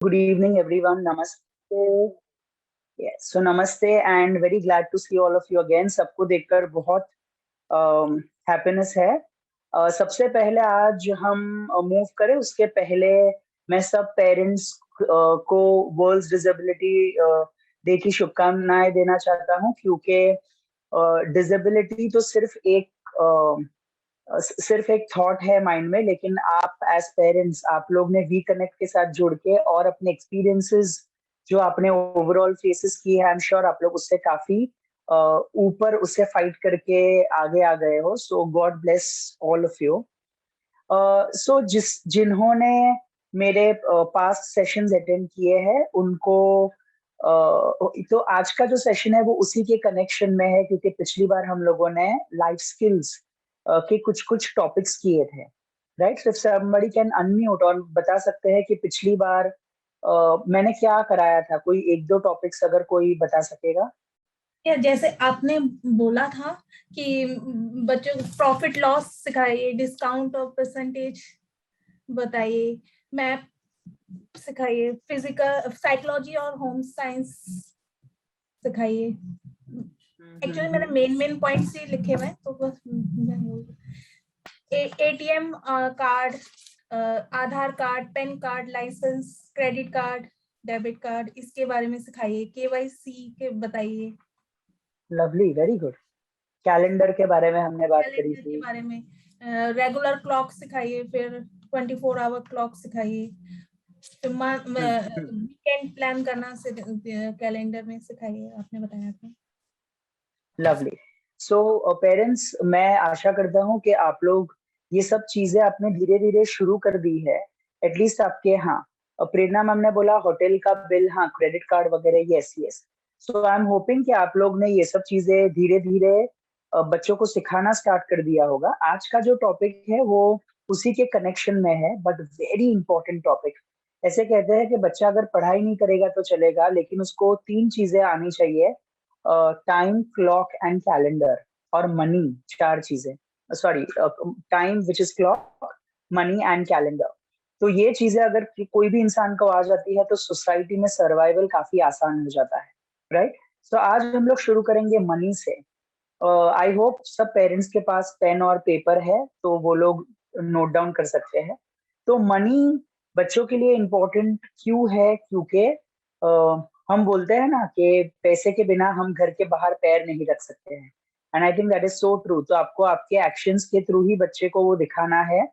Good evening, everyone. Namaste. Yes, so namaste and very glad to see all of you again. सबको देखकर बहुत happiness है। सबसे पहले आज हम मूव करें उसके पहले मैं सब पेरेंट्स को वर्ल्ड डिसेबिलिटी डे की शुभकामनाएं देना चाहता हूं, क्योंकि डिसेबिलिटी तो सिर्फ एक थॉट है माइंड में, लेकिन आप एज पेरेंट्स आप लोग ने वी कनेक्ट के साथ जुड़ के और अपने एक्सपीरियंसेस जो आपने ओवरऑल फेसेस की है, आई एम श्योर आप लोग उससे काफी ऊपर उससे फाइट करके आगे आ गए हो। So God bless all of you. So जिन्होंने मेरे पास्ट सेशंस अटेंड किए हैं उनको तो आज का जो सेशन है वो उसी के कनेक्शन में है, क्योंकि पिछली बार हम लोगों ने लाइफ स्किल्स के कुछ कुछ टॉपिक्स किए थे, right? If somebody can unmute और बता सकते हैं कि पिछली बार मैंने क्या कराया था, कोई एक दो टॉपिक्स अगर कोई बता सकेगा। या जैसे आपने बोला था कि बच्चों को प्रॉफिट लॉस सिखाइए, डिस्काउंट और परसेंटेज बताइए, मैप सिखाइए, फिजिकल साइकोलॉजी और होम साइंस सिखाइए। एक्चुअली मैंने मेन पॉइंट्स ही लिखे हुए हैं, तो बस ATM card, Aadhaar card, PAN card, license, credit card, debit card, इसके बारे में सिखाइए। केवाईसी के बताइए। Lovely, very good. कैलेंडर के बारे में हमने बात करी कैलेंडर के थी। बारे में, रेगुलर क्लॉक सिखाइए, फिर 24 आवर क्लॉक सिखाइए, फिर वीकेंड प्लान करना कैलेंडर में सिखाइए, आपने बताया था। लवली। सो पेरेंट्स, मैं आशा करता हूँ कि आप लोग ये सब चीजें आपने धीरे धीरे शुरू कर दी है, एटलीस्ट आपके यहाँ। प्रेरणा मैम ने बोला होटल का बिल, हाँ, क्रेडिट कार्ड वगैरह, yes yes. So I am hoping कि आप लोग ने ये सब चीजें धीरे धीरे बच्चों को सिखाना स्टार्ट कर दिया होगा। आज का जो टॉपिक है वो उसी के कनेक्शन में है, बट वेरी इंपॉर्टेंट टॉपिक। ऐसे कहते हैं कि बच्चा अगर पढ़ाई नहीं करेगा तो चलेगा, लेकिन उसको तीन चीजें आनी चाहिए: टाइम, क्लॉक एंड कैलेंडर, और मनी। चार चीजें, sorry, time which is clock, money and calendar. तो ये चीजें अगर कोई भी इंसान को आ जाती है तो सोसाइटी में सर्वाइवल काफी आसान हो जाता है, राइट? तो आज हम लोग शुरू करेंगे मनी से। आई होप सब पेरेंट्स के पास पेन और पेपर है, तो वो लोग नोट डाउन कर सकते हैं। तो मनी बच्चों के लिए इम्पोर्टेंट क्यों है? क्योंकि हम बोलते हैं ना कि पैसे के बिना हम घर के बाहर पैर नहीं रख सकते हैं, and I think that is so true. तो आपको आपके एक्शंस के थ्रू ही बच्चे को वो दिखाना है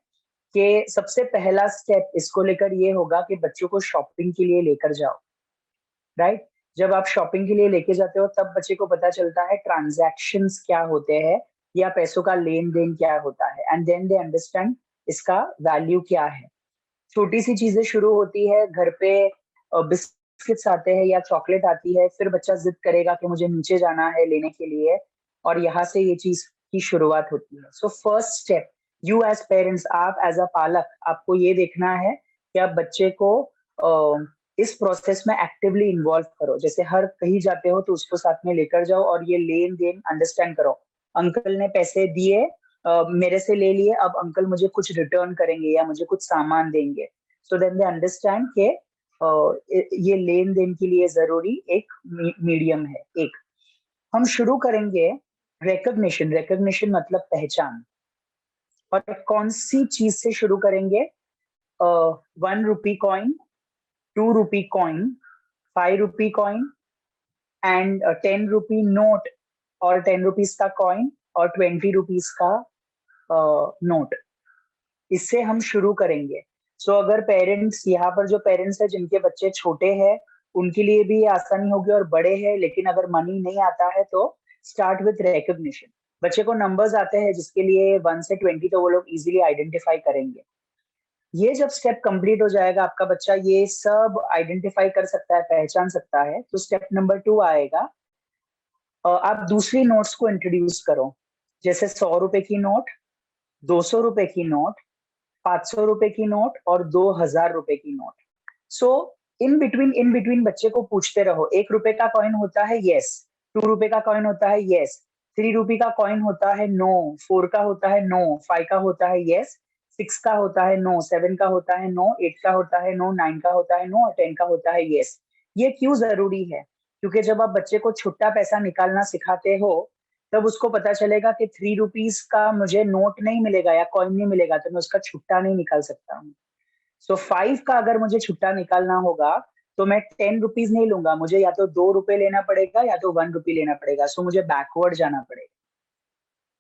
कि सबसे पहला स्टेप इसको लेकर ये होगा कि बच्चों को शॉपिंग के लिए लेकर जाओ, राइट? जब आप शॉपिंग के लिए लेके जाते हो तब बच्चे को पता चलता है ट्रांजैक्शंस क्या होते हैं, या पैसों का लेन देन क्या होता है, एंड देन दे अंडरस्टैंड इसका वैल्यू क्या है। छोटी सी चीजें शुरू होती है, घर पे बिस्किट्स आते हैं या चॉकलेट आती है, फिर बच्चा जिद करेगा कि मुझे नीचे जाना है लेने के लिए, और यहाँ से ये चीज की शुरुआत होती है। So first step, you as parents, आप एज अ पालक, आपको ये देखना है कि आप बच्चे को इस प्रोसेस में एक्टिवली इन्वॉल्व करो। जैसे हर कहीं जाते हो तो उसको साथ में लेकर जाओ और ये लेन देन अंडरस्टैंड करो। अंकल ने पैसे दिए, मेरे से ले लिए, अब अंकल मुझे कुछ रिटर्न करेंगे या मुझे कुछ सामान देंगे। सो देन दे अंडरस्टैंड के ये लेन देन के लिए जरूरी एक मीडियम है। एक हम शुरू करेंगे रिकॉग्निशन। रिकॉग्निशन मतलब पहचान। और कौन सी चीज से शुरू करेंगे? 1 rupee coin, 2 rupee coin, 5 rupee coin and 10 rupee note, और 10 रुपीज का कॉइन और 20 रुपीज का नोट। इससे हम शुरू करेंगे। सो अगर पेरेंट्स, यहाँ पर जो पेरेंट्स है जिनके बच्चे छोटे हैं उनके लिए भी ये आसानी होगी, और बड़े हैं लेकिन अगर मनी नहीं आता है तो स्टार्ट विथ रिकॉग्निशन। बच्चे को नंबर्स आते हैं जिसके लिए 1 से 20 तो वो लोग इजीली आइडेंटिफाई करेंगे। ये जब स्टेप कंप्लीट हो जाएगा, आपका बच्चा ये सब आइडेंटिफाई कर सकता है, पहचान सकता है, तो स्टेप नंबर 2 आएगा। आप दूसरी नोट्स को इंट्रोड्यूस करो, जैसे 100 रुपए की नोट, 200 रुपए की नोट, 500 रुपए की नोट और 2000 रुपए की नोट। सो इन बिटवीन बच्चे को पूछते रहो। 1 रुपए का कॉइन होता है, यस। 2 रुपए का कॉइन होता है, यस। 3 रुपी का कॉइन होता है, नो। 4 का होता है, नो। 5 का होता है, यस। 6 का होता है नो, 7 का होता है नो, 8 का होता है नो, 9 का होता है नो और 10 का होता है यस। ये क्यों जरूरी है? क्योंकि जब आप बच्चे को छुट्टा पैसा निकालना सिखाते हो तब उसको पता चलेगा कि 3 रुपीज का मुझे नोट नहीं मिलेगा या कॉइन नहीं मिलेगा तो मैं उसका छुट्टा नहीं निकाल सकता हूँ। सो 5 का अगर मुझे छुट्टा निकालना होगा तो मैं 10 रुपीज नहीं लूंगा, मुझे या तो 2 रुपए लेना पड़ेगा या तो 1 रुपी लेना पड़ेगा। सो मुझे बैकवर्ड जाना पड़ेगा।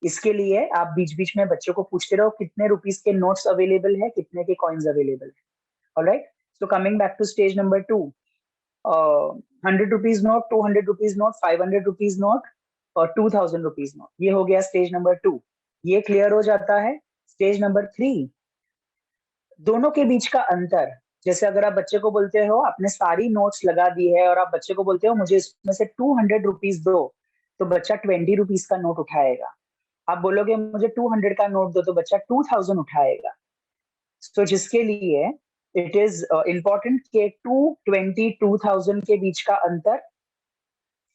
इसके लिए आप बीच बीच में बच्चों को पूछते रहो कितने रुपीज के नोट्स अवेलेबल है, कितने के कॉइन्स अवेलेबल है। Alright, so coming back to stage number 2, 100 rupees note, 200 rupees note, 500 rupees note और 2000 रुपीज नोट। ये हो गया स्टेज नंबर 2, ये क्लियर हो जाता है। स्टेज नंबर 3, दोनों के बीच का अंतर। जैसे अगर आप बच्चे को बोलते हो आपने सारी नोट्स लगा दी है और आप बच्चे को बोलते हो मुझे इसमें से 200 रुपीज दो, तो बच्चा 20 रुपीज का नोट उठाएगा। आप बोलोगे मुझे 200 का नोट दो तो बच्चा 2000 उठाएगा। तो जिसके लिए इट इज इंपॉर्टेंट कि 220 2000 के बीच का अंतर,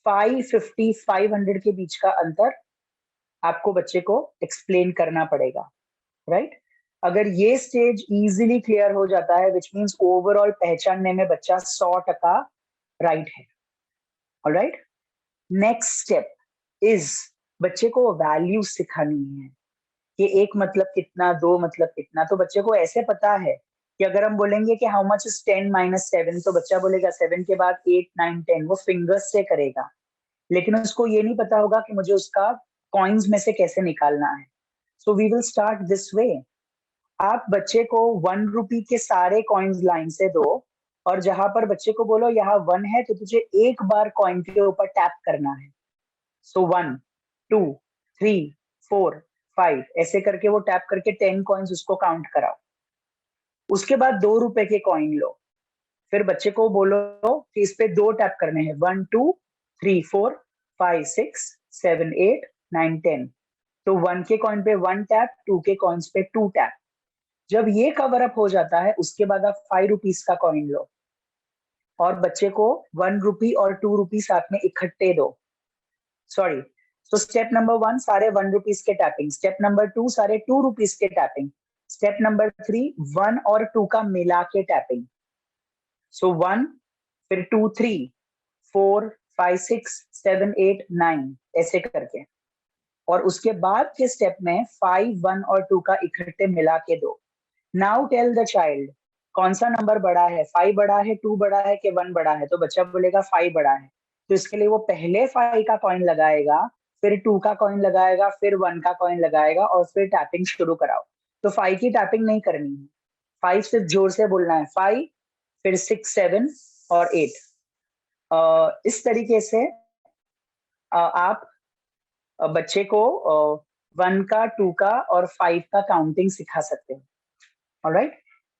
550 500 के बीच का अंतर आपको बच्चे को एक्सप्लेन करना पड़ेगा। राइट, अगर ये स्टेज इजीली क्लियर हो जाता है विच मीन्स ओवरऑल पहचानने में बच्चा 100% राइट है। ऑलराइट, नेक्स्ट स्टेप इज बच्चे को वैल्यू सिखानी है कि एक मतलब कितना, दो मतलब कितना। तो बच्चे को ऐसे पता है कि अगर हम बोलेंगे कि हाउ मच इज 10 - 7 तो बच्चा बोलेगा 7 के बाद 8 9 10, वो फिंगर्स से करेगा। लेकिन उसको ये नहीं पता होगा कि मुझे उसका कॉइन्स में से कैसे निकालना है। So we will start this way. आप बच्चे को 1 रुपी के सारे कॉइन्स लाइन से दो और जहां पर बच्चे को बोलो यहाँ 1 है तो तुझे एक बार कॉइन के ऊपर टैप करना है। सो 1 2 3 4 5 ऐसे करके वो टैप करके 10 कॉइन्स उसको काउंट कराओ। उसके बाद 2 रुपए के कॉइन लो, फिर बच्चे को बोलो कि इस पे 2 टैप करने हैं, 1 2 3 4 5 6 7 8 9 10। तो 1 के कॉइन पे 1 टैप, 2 के कॉइन्स पे 2 टैप। जब ये कवर अप हो जाता है उसके बाद आप 5 रुपीज का कॉइन लो और बच्चे को 1 रुपी और 2 रुपी साथ में इकट्ठे दो। सॉरी, तो स्टेप नंबर 1 सारे 1 रुपीज के टैपिंग, स्टेप नंबर 2 सारे 2 रुपीज के टैपिंग, स्टेप नंबर 3 1 और 2 का मिला के टैपिंग। सो 1 फिर 2 3 4 5 6 7 8 9 ऐसे करके, और उसके बाद के स्टेप में 5 1 और 2 का इकट्ठे मिला के दो। नाउ टेल द चाइल्ड कौन सा नंबर बड़ा है, 5 बड़ा है, 2 बड़ा है कि 1 बड़ा है। तो बच्चा बोलेगा 5 बड़ा है। तो इसके लिए वो पहले 5 का कॉइन लगाएगा, फिर 2 का कॉइन लगाएगा, फिर 1 का कॉइन लगाएगा और फिर टैपिंग शुरू कराओ। तो 5 की टैपिंग नहीं करनी है, 5 सिर्फ जोर से बोलना है, 5 फिर 6 7 और 8। इस तरीके से आप बच्चे को 1 का, 2 का और 5 का काउंटिंग सिखा सकते हैं। ऑलराइट,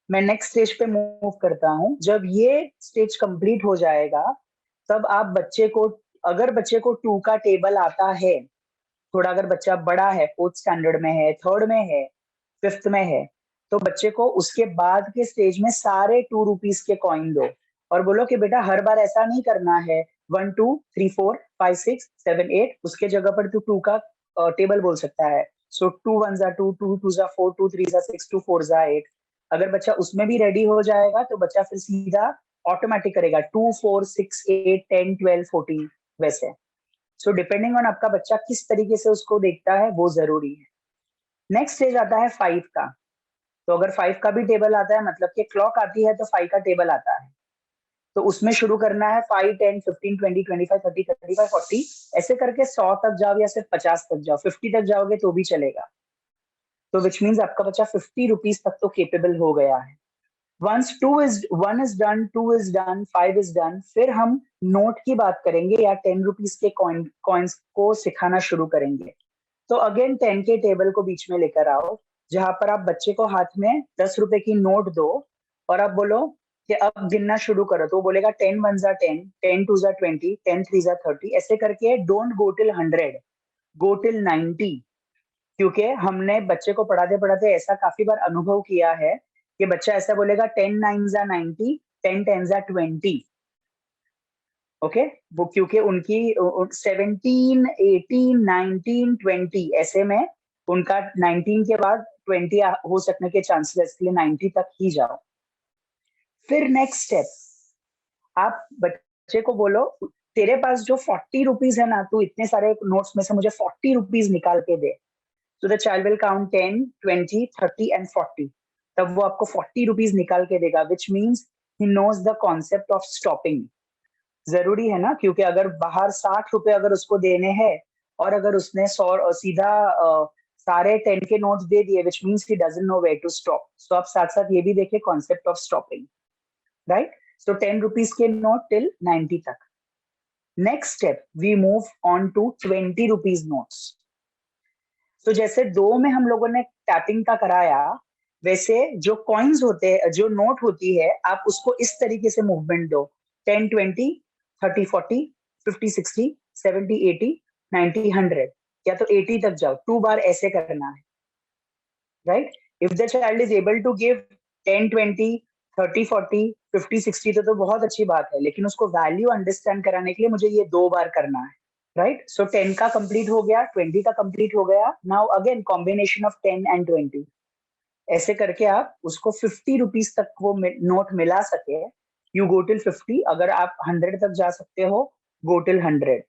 मैं नेक्स्ट स्टेज पे मूव करता हूँ। जब ये स्टेज कंप्लीट हो जाएगा तब आप बच्चे को, अगर बच्चे को 2 का टेबल आता है, थोड़ा अगर बच्चा बड़ा है, 4th स्टैंडर्ड में है, 3rd में है, 5th में है, तो बच्चे को उसके बाद के स्टेज में सारे 2 रुपीज के कॉइन दो और बोलो कि बेटा हर बार ऐसा नहीं करना है 1 2 3 4 5 6 7 8, उसके जगह पर तू 2 का टेबल बोल सकता है। सो 2 1 2 2 2 4 2 3 6 2 4 8। अगर बच्चा उसमें भी रेडी हो जाएगा तो बच्चा फिर सीधा ऑटोमेटिक करेगा 2 4 6 8 10 12 14 वैसे। सो डिपेंडिंग ऑन आपका बच्चा किस तरीके से उसको देखता है वो जरूरी है। नेक्स्ट स्टेज आता है 5 का। तो अगर 5 का भी टेबल आता है, मतलब कि क्लॉक आती है तो 5 का टेबल आता है, तो उसमें शुरू करना है 5 10 15 20 25 30 35 40 ऐसे करके 100 तक जाओ या सिर्फ 50 तक जाओ, 50 तक जाओगे तो भी चलेगा। तो विच मीन्स आपका बच्चा 50 रुपीज तक तो केपेबल हो गया है। Once 1 is done, 2 is done, 5 is done, फिर हम नोट की बात करेंगे या 10 रुपीज के कॉइन्स को सिखाना शुरू करेंगे। तो अगेन 10 के टेबल को बीच में लेकर आओ, जहां पर आप बच्चे को हाथ में 10 रुपए की नोट दो और आप बोलो कि अब गिनना शुरू करो। तो वो बोलेगा 10 1 10, 10 2 20, 10 3 30 ऐसे करके। Don't go till 100, go till 90। क्योंकि हमने बच्चे को पढ़ाते पढ़ाते ऐसा काफी बार अनुभव किया है कि बच्चा ऐसा बोलेगा 10 9 90, 10 10 20। ओके, वो क्योंकि उनकी 17 18 19 20 ऐसे में उनका 19 के बाद 20 हो सकने के चांसेस, इसलिए 90 तक ही जाओ। फिर नेक्स्ट स्टेप, आप बच्चे को बोलो तेरे पास जो 40 रुपीज है ना, तू इतने सारे नोट्स में से मुझे 40 रुपीज निकाल के दे। So the child will count 10, 20, 30 and 40. तब वो आपको 40 रुपीज निकाल के देगा, which means he knows the concept of stopping. जरूरी है ना, क्योंकि अगर बाहर 60 रुपए अगर उसको देने हैं और अगर उसने 100 सीधा सारे 10 के नोट्स दे दिए, which means he doesn't know where to stop. So आप साथ साथ ये भी देखिए concept of stopping, right? So 10 rupees के नोट till 90 तक. Next step, we move on to 20 rupees notes. तो जैसे 2 में हम लोगों ने टैपिंग का कराया, वैसे जो कॉइन्स होते हैं, जो नोट होती है, आप उसको इस तरीके से मूवमेंट दो, 10, 20, 30, 40, 50, 60, 70, 80, 90, 100, या तो 80 तक जाओ, 2 बार ऐसे करना है, right? If the child is able to give 10, 20, 30, 40, 50, 60 तो बहुत अच्छी बात है, लेकिन उसको वैल्यू अंडरस्टैंड कराने के लिए मुझे ये 2 बार करना है, राइट? सो 10 का कंप्लीट हो गया, 20 का कंप्लीट हो गया, now again combination of 10 and 20, ऐसे करके आप उसको 50 रुपीज तक वो नोट मिला सके, यू गो टिल 50, अगर आप 100 तक जा सकते हो, गो टिल 100।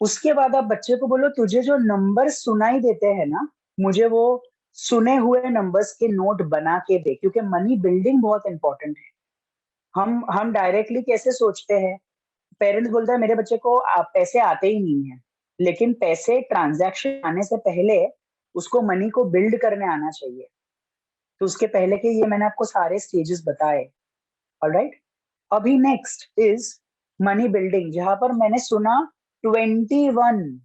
उसके बाद आप बच्चे को बोलो तुझे जो नंबर सुनाई देते हैं ना, मुझे वो सुने हुए नंबर्स के नोट बना के दे, क्योंकि मनी बिल्डिंग बहुत इंपॉर्टेंट है। हम डायरेक्टली कैसे सोचते हैं, पेरेंट्स बोलता है मेरे बच्चे को पैसे आते ही नहीं है, लेकिन पैसे ट्रांजैक्शन आने से पहले उसको मनी को बिल्ड करने आना चाहिए। तो उसके पहले के ये मैंने आपको सारे स्टेजेस बताए, ऑलराइट? अभी नेक्स्ट इज मनी बिल्डिंग, जहां पर मैंने सुना 21,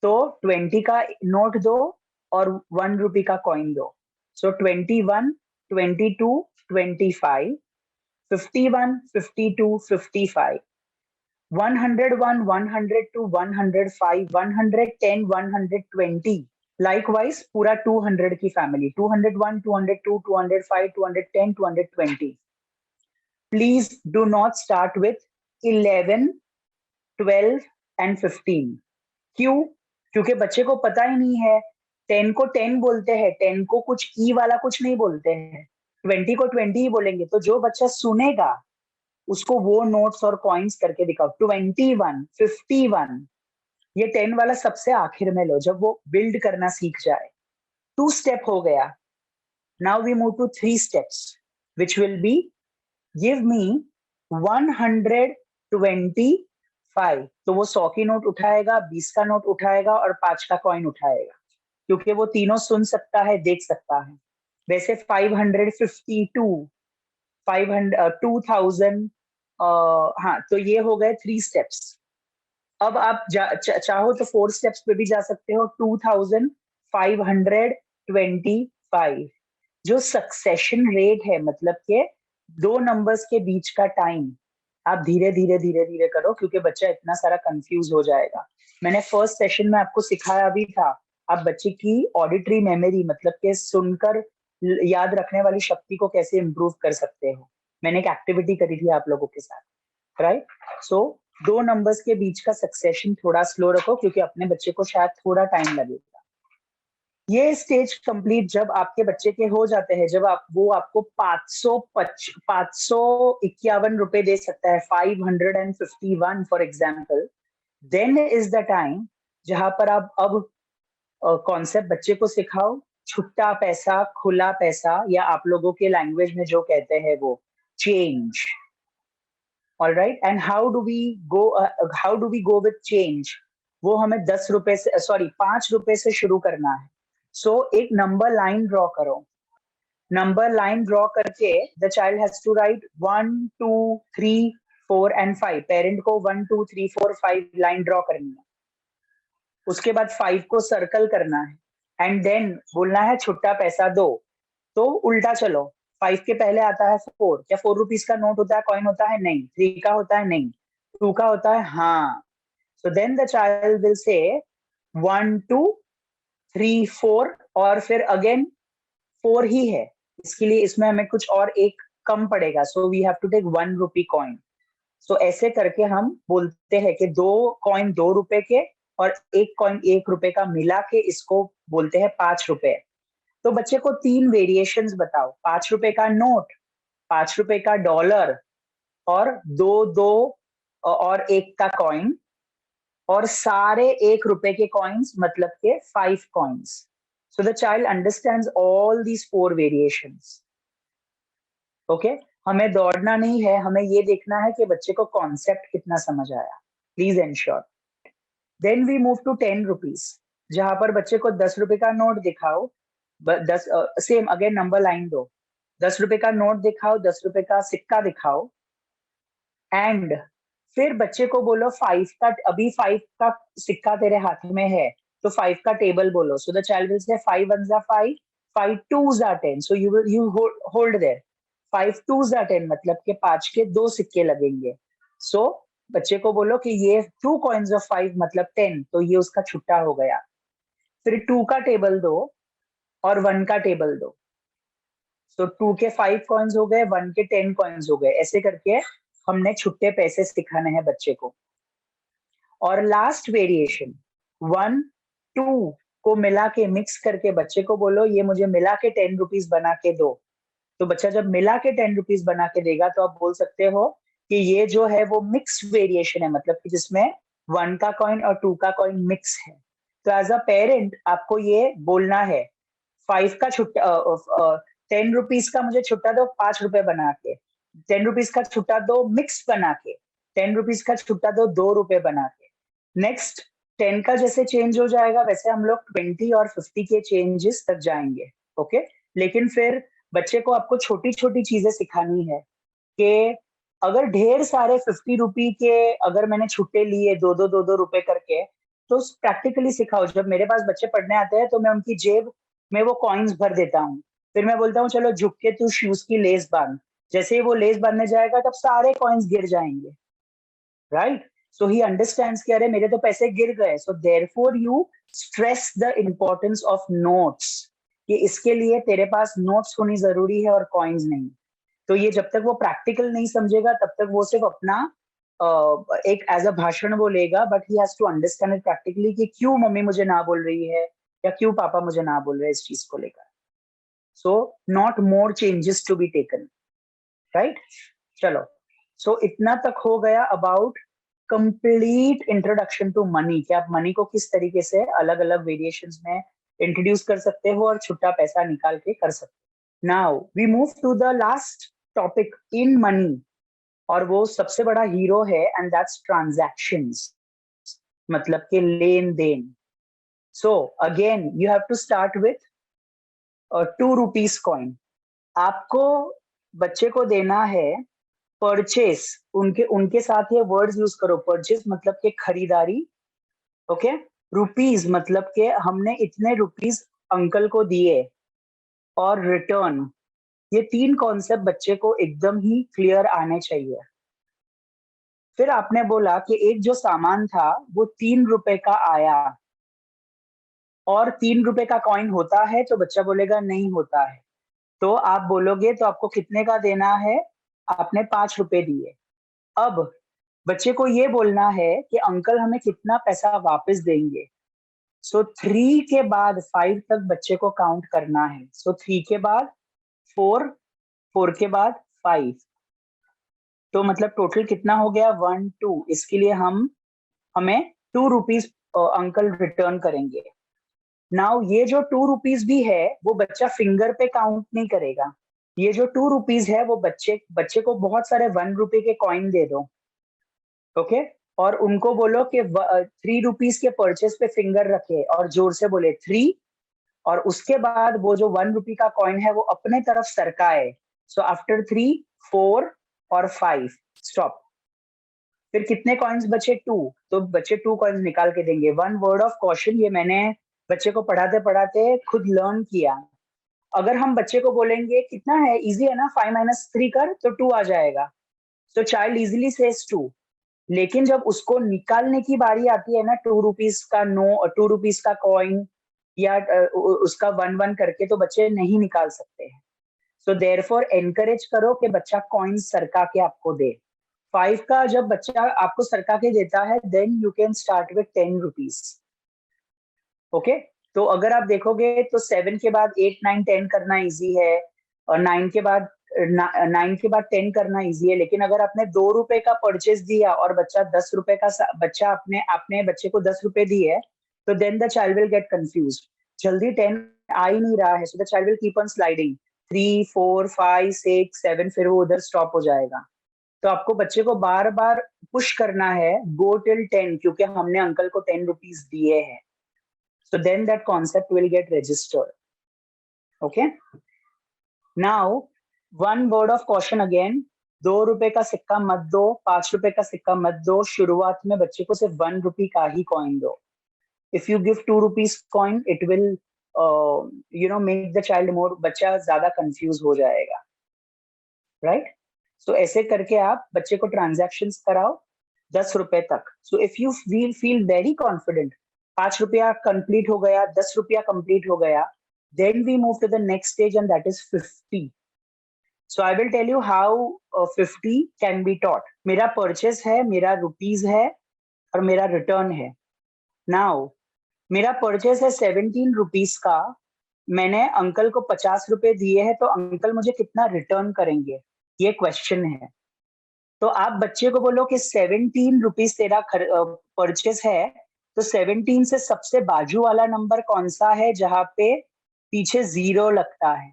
तो 20 का नोट दो और 1 रुपी का कॉइन दो। सो 21, 22, 25, 51, 52, 55, 101, 102, 105, 110, 120, likewise पूरा 200 की family, 201, 202, 205, 210, 220. Please do not start with 11, 12 and 15. क्यों? क्योंकि बच्चे को पता ही नहीं है, 10 को 10 बोलते हैं, 10 को कुछ ई वाला कुछ नहीं बोलते हैं, 20 को 20 ही बोलेंगे। तो जो बच्चा सुनेगा उसको वो नोट्स और कॉइन्स करके दिखाओ, 21, 51, ये 10 वाला सबसे आखिर में लो, जब वो बिल्ड करना सीख जाए। 2 स्टेप हो गया, now we move to 3 steps, which will be give me 125, तो वो 100 की नोट उठाएगा, 20 का नोट उठाएगा और 5 का कॉइन उठाएगा, क्योंकि वो तीनों सुन सकता है, देख सकता है। वैसे 552, 500, 2000, हाँ, तो ये हो गए 3 स्टेप्स। अब आप चाहो तो 4 स्टेप्स पे भी जा सकते हो, 2525, जो सक्सेशन रेट है, मतलब के 2 नंबर्स के बीच का टाइम, आप धीरे धीरे धीरे धीरे करो, क्योंकि बच्चा इतना सारा कंफ्यूज हो जाएगा। मैंने फर्स्ट सेशन में आपको सिखाया भी था, आप बच्चे की ऑडिटरी मेमोरी, मतलब के सुनकर याद रखने वाली शक्ति को कैसे इंप्रूव कर सकते हो। मैंने एक एक्टिविटी करी थी आप लोगों के साथ, राइट? सो 2 नंबर्स के बीच का सक्सेशन थोड़ा स्लो रखो, क्योंकि अपने बच्चे को शायद थोड़ा टाइम लगेगा। ये स्टेज कंप्लीट जब आपके बच्चे के हो जाते हैं, जब वो आपको 551 रुपए दे सकता है, 551 for example, then is the time जहां पर आप अब कॉन्सेप्ट बच्चे को सिखाओ, छुट्टा पैसा, खुला पैसा, या आप लोगों के लैंग्वेज में जो कहते हैं वो change. All right, and how do we go with change? वो हमें 10 रुपए से, 5 रुपए से शुरू करना है। सो एक नंबर लाइन ड्रॉ करो, नंबर लाइन ड्रॉ करके the child has to write 1, 2, 3, 4 and 5। Parent को 1, 2, 3, 4, 5 लाइन ड्रॉ करनी है, उसके बाद 5 को सर्कल करना है, एंड देन बोलना है छुट्टा पैसा दो। तो उल्टा चलो, 5 के पहले आता है 4, क्या 4 रुपीज का नोट होता है, कॉइन होता है? नहीं। 3 का होता है? नहीं। 2 का होता है? हाँ। So then the child will say 1, 2, 3, 4, और फिर अगेन 4 ही है, इसके लिए इसमें हमें कुछ और एक कम पड़ेगा, so we have to take 1 rupee coin. So ऐसे करके हम बोलते हैं कि 2 कॉइन 2 रुपए के और एक कॉइन 1 रुपए का मिला के इसको बोलते हैं 5 रुपए। तो बच्चे को 3 वेरिएशंस बताओ, 5 रुपए का नोट, 5 रुपए का डॉलर, और 2 और 1 का कॉइन, और सारे 1 रुपए के कॉइन्स मतलब के 5 coins. So the child understands all these 4 variations. Okay? हमें दौड़ना नहीं है, हमें ये देखना है कि बच्चे को कॉन्सेप्ट कितना समझ आया. Please ensure. Then we move to 10 rupees, जहां पर बच्चे को 10 रुपए का नोट दिखाओ. 10 सेम अगेन नंबर लाइन दो. 10 रुपए का नोट दिखाओ, 10 रुपए का सिक्का दिखाओ, एंड फिर बच्चे को बोलो 5 का, अभी 5 का सिक्का तेरे हाथ में है तो 5 का टेबल बोलो. सो द चाइल्ड विल से 5 1s are 5, 5 2s are 10. So you hold there. 5 2s are 10 मतलब के 5 के 2 सिक्के लगेंगे. सो बच्चे को बोलो कि ये 2 coins of 5 मतलब 10, तो ये उसका छुट्टा हो गया. फिर 2 का टेबल दो और 1 का टेबल दो. सो 2 के 5 कॉइन्स हो गए, 1 के 10 कॉइन्स हो गए. ऐसे करके हमने छुट्टे पैसे सिखाने हैं बच्चे को. और लास्ट वेरिएशन 1 2 को मिला के मिक्स करके बच्चे को बोलो ये मुझे मिला के 10 रुपीज बना के दो. तो बच्चा जब मिला के 10 रुपीज बना के देगा तो आप बोल सकते हो कि ये जो है वो मिक्स वेरिएशन है, मतलब कि जिसमें 1 का कॉइन और 2 का कॉइन मिक्स है. तो एज अ पेरेंट आपको ये बोलना है 5 का छुट्टा 10 रुपीज का मुझे छुट्टा दो 5 रुपए बना के, 10 रुपीज का छुट्टा दो मिक्स बना के, 10 रुपीज का छुट्टा दो 2 रुपए बना के. नेक्स्ट 10 का जैसे चेंज हो जाएगा वैसे हम लोग 20 और 50 के चेंजेस तक जाएंगे. ओके. लेकिन फिर बच्चे को आपको छोटी छोटी चीजें सिखानी है कि अगर ढेर सारे 50 रुपी के अगर मैंने छुट्टे लिए 2 रुपए करके, तो प्रैक्टिकली सिखाओ. जब मेरे पास बच्चे पढ़ने आते हैं तो मैं उनकी जेब में वो कॉइन्स भर देता हूँ. फिर मैं बोलता हूँ चलो झुक के तू शूज की लेस बांध. जैसे ही वो लेस बांधने जाएगा तब सारे कॉइन्स गिर जाएंगे. राइट. सो ही अंडरस्टैंड्स कि अरे मेरे तो पैसे गिर गए. So therefore you stress the importance of notes, कि इसके लिए तेरे पास नोट्स होनी जरूरी है और कॉइन्स नहीं. तो ये जब तक वो प्रैक्टिकल नहीं समझेगा तब तक वो सिर्फ अपना एक एज अ भाषण वो लेगा, but he has to understand it practically कि क्यों मम्मी मुझे ना बोल रही है या क्यों पापा मुझे ना बोल रहे हैं इस चीज को लेकर. So not more changes to be taken. Right. चलो. सो इतना तक हो गया about complete introduction to money, कि आप मनी को किस तरीके से अलग अलग वेरिएशंस में इंट्रोड्यूस कर सकते हो और छुट्टा पैसा निकाल के कर सकते हो. Now we move to the last topic in money, और वो सबसे बड़ा हीरो है, एंड दैट्स ट्रांजैक्शंस, मतलब के लेन देन. So again you have to start with 2 rupees coin. आपको बच्चे को देना है परचेस. उनके उनके साथ ये वर्ड्स यूज करो. परचेस मतलब के खरीदारी. ओके. रुपीज मतलब के हमने इतने रुपीज अंकल को दिए. और रिटर्न. ये 3 कॉन्सेप्ट बच्चे को एकदम ही क्लियर आने चाहिए. फिर आपने बोला कि एक जो सामान था वो 3 रुपए का आया और 3 रुपए का कॉइन होता है, तो बच्चा बोलेगा नहीं होता है. तो आप बोलोगे तो आपको कितने का देना है. आपने 5 रुपए दिए. अब बच्चे को ये बोलना है कि अंकल हमें कितना पैसा वापस देंगे. सो 3 के बाद 5 तक बच्चे को काउंट करना है. सो 3 के बाद 4, 4 के बाद 5, तो मतलब टोटल कितना हो गया 1 2. इसके लिए हमें 2 रुपीज अंकल रिटर्न करेंगे. नाउ ये जो 2 रुपीज भी है वो बच्चा फिंगर पे काउंट नहीं करेगा. ये जो 2 रुपीज है वो बच्चे को बहुत सारे 1 रुपए के कॉइन दे दो. ओके. और उनको बोलो कि 3 रुपीज के परचेस पे फिंगर रखे और जोर से बोले 3, और उसके बाद वो जो 1 रुपी का कॉइन है वो अपने तरफ सरकाए. सो आफ्टर 3 4 और 5 स्टॉप. फिर कितने कॉइन्स बचे 2, तो बच्चे 2 कॉइन्स निकाल के देंगे. 1 वर्ड ऑफ कॉशन, ये मैंने बच्चे को पढ़ाते पढ़ाते खुद लर्न किया. अगर हम बच्चे को बोलेंगे कितना है, इजी है ना, 5 - 3 कर तो 2 आ जाएगा. सो चाइल्ड इजिली सेज 2. लेकिन जब उसको निकालने की बारी आती है ना 2 रुपीज का 2 रुपीज का कॉइन या उसका 1 करके, तो बच्चे नहीं निकाल सकते हैं. सो देयरफॉर एनकरेज करो कि बच्चा कॉइन सरका के आपको दे. 5 का जब बच्चा आपको सरका के देता है then you can start with 10 rupees. Okay. तो अगर आप देखोगे तो 7 के बाद 8, 9, 10 करना इजी है, और 9 के बाद 10 करना इजी है। लेकिन अगर आपने 2 रुपए का परचेस दिया और बच्चा 10 रुपए का बच्चा आपने बच्चे को 10 रुपए दिए, तो then the child will get confuse. जल्दी 10 आ ही नहीं रहा है, so the child will keep on sliding 3, 4, 5, 6, 7, फिर वो उधर स्टॉप हो जाएगा। तो आपको बच्चे को बार बार पुश करना है, गो टिल 10, क्योंकि हमने अंकल को 10 रुपीज दिए हैं। So then that concept will get registered. Okay. Now, one word of caution again. 2 रुपए का सिक्का मत दो, 5 रुपए का सिक्का मत दो। शुरुआत में बच्चे को सिर्फ 1 रुपी का ही कॉइन दो। If you give 2 rupees coin, it will make the child more, बच्चा ज्यादा confused हो जाएगा, right? So ऐसे करके आप बच्चे को transactions कराओ 10 रुपए तक। So if you feel very confident, 5 रुपया कंप्लीट हो गया, 10 रुपया कंप्लीट हो गया, then we move to the next stage and that is 50. So I will tell you how 50 can be taught. मेरा परचेस है, मेरा रुपीज है और मेरा रिटर्न है। Now मेरा परचेस है 17 रुपीज का, मैंने अंकल को 50 रुपए दिए हैं, तो अंकल मुझे कितना रिटर्न करेंगे, ये क्वेश्चन है। तो आप बच्चे को बोलो कि 17 रुपीज तेरा परचेस है, तो 17 से सबसे बाजू वाला नंबर कौन सा है जहां पे पीछे 0 लगता है।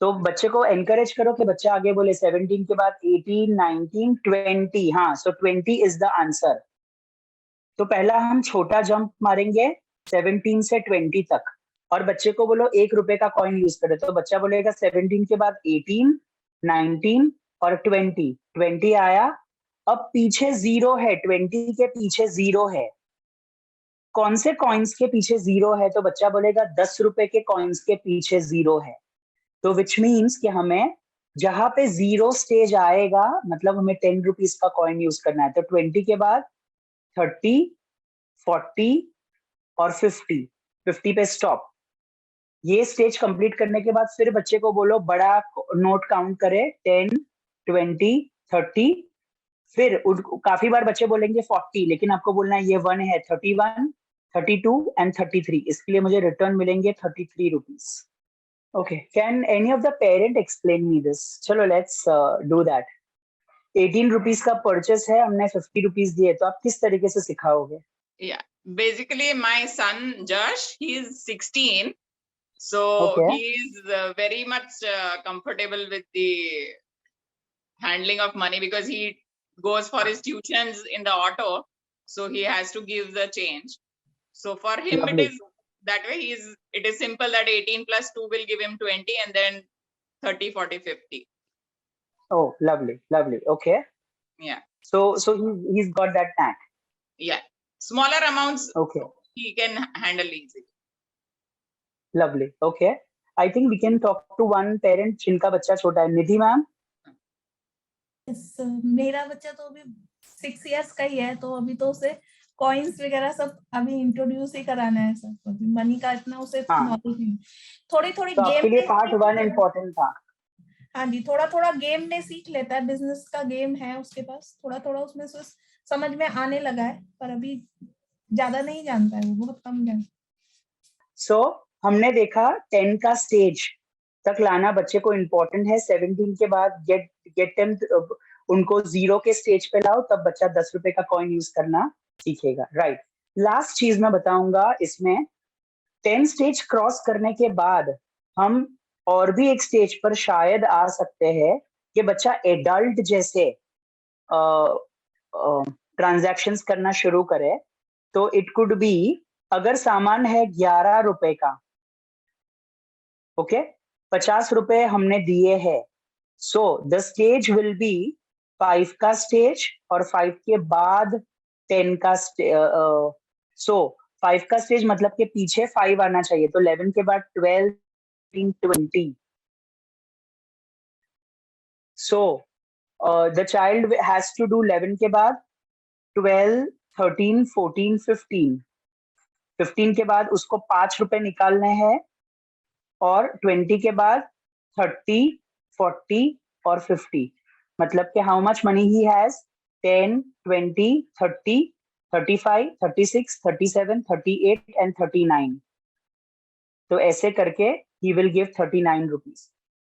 तो बच्चे को एनकरेज करो कि बच्चा आगे बोले 17 के बाद 18, 19, 20। हाँ, सो 20 इज द आंसर। तो पहला हम छोटा जंप मारेंगे 17 से 20 तक, और बच्चे को बोलो 1 रुपए का कॉइन यूज करे, तो बच्चा बोलेगा 17 के बाद 18, 19 और 20। 20 आया, अब पीछे 0 है, 20 के पीछे 0 है। कौन से कॉइन्स के पीछे 0 है, तो बच्चा बोलेगा 10 रुपए के कॉइन्स के पीछे 0 है। तो विच मीन्स कि हमें जहां पे 0 स्टेज आएगा, मतलब हमें 10 रुपीज का कॉइन यूज करना है। तो 20 के बाद 30, 40 और 50 पे स्टॉप। ये स्टेज कंप्लीट करने के बाद फिर बच्चे को बोलो बड़ा नोट काउंट करे, 10, 20, 30। फिर काफी बार बच्चे बोलेंगे 40, लेकिन आपको बोलना है ये 1 है, 31, 32 एंड 33। इसके लिए मुझे रिटर्न मिलेंगे 33 rupees. Okay, can any of the parent explain me this? चलो लेट्स डू दैट। 18 रुपीज का परचेस है, हमने 50 रुपीज दिए, तो आप किस तरीके से सिखाओगे? Yeah, basically my son Josh, he is 16, so Okay. he is very much comfortable with the handling of money because he goes for his tuitions in the auto, so he has to give the change. So for him Lovely. it is that way. It is simple that 18 plus 2 will give him 20, and then 30, 40, 50. Oh, lovely, lovely. Okay. Yeah. So he's got that knack. Yeah. Smaller amounts, Okay. he can handle easily. Lovely. Okay. I think we can talk to one parent जिनका बच्चा छोटा है। निधि ma'am? Yes, मेरा बच्चा तो अभी 6 years का ही है, तो अभी तो उसे कॉइन्स वगैरह सब अभी इंट्रोड्यूस ही कराना है सब। अभी मनी का इतना उसे नॉलेज नहीं। थोड़ी थोड़ी तो गेम आपके लिए पार्ट 1 इम्पोर्टेंट था। हाँ जी, थोड़ा थोड़ा गेम में सीख लेता है, बिजनेस का गेम है उसके पास, थोड़ा थोड़ा उसमें से समझ में आने लगा है, पर अभी ज्यादा नहीं जानता है, वो बहुत कम जानता। सो हमने देखा 10 का स्टेज तक लाना बच्चे को इम्पोर्टेंट है। 17 के बाद गेट उनको 0 के स्टेज पे लाओ, तब बच्चा 10 रुपए का कॉइन यूज करना सीखेगा। राइट। लास्ट चीज मैं बताऊंगा इसमें, 10 स्टेज क्रॉस करने के बाद हम और भी एक स्टेज पर शायद आ सकते हैं कि बच्चा एडल्ट जैसे ट्रांजैक्शंस करना शुरू करे। तो इट कुड बी, अगर सामान है 11 रुपए का, ओके, 50 रुपए हमने दिए हैं, so the stage will be 5 का स्टेज, और 5 के बाद 10 का सो 5 का स्टेज मतलब के पीछे 5 आना चाहिए। तो 11 के बाद 12, 20। So the child has to do 11 के बाद 12, 13, 14, 15। 15 के बाद उसको 5 रुपए निकालने हैं, और 20 के बाद 30, 40 और 50। मतलब कि how much money he has, 10, 20, 30, 35, 36, 37, 38 and 39. तो ऐसे करके he will give 39 rupees.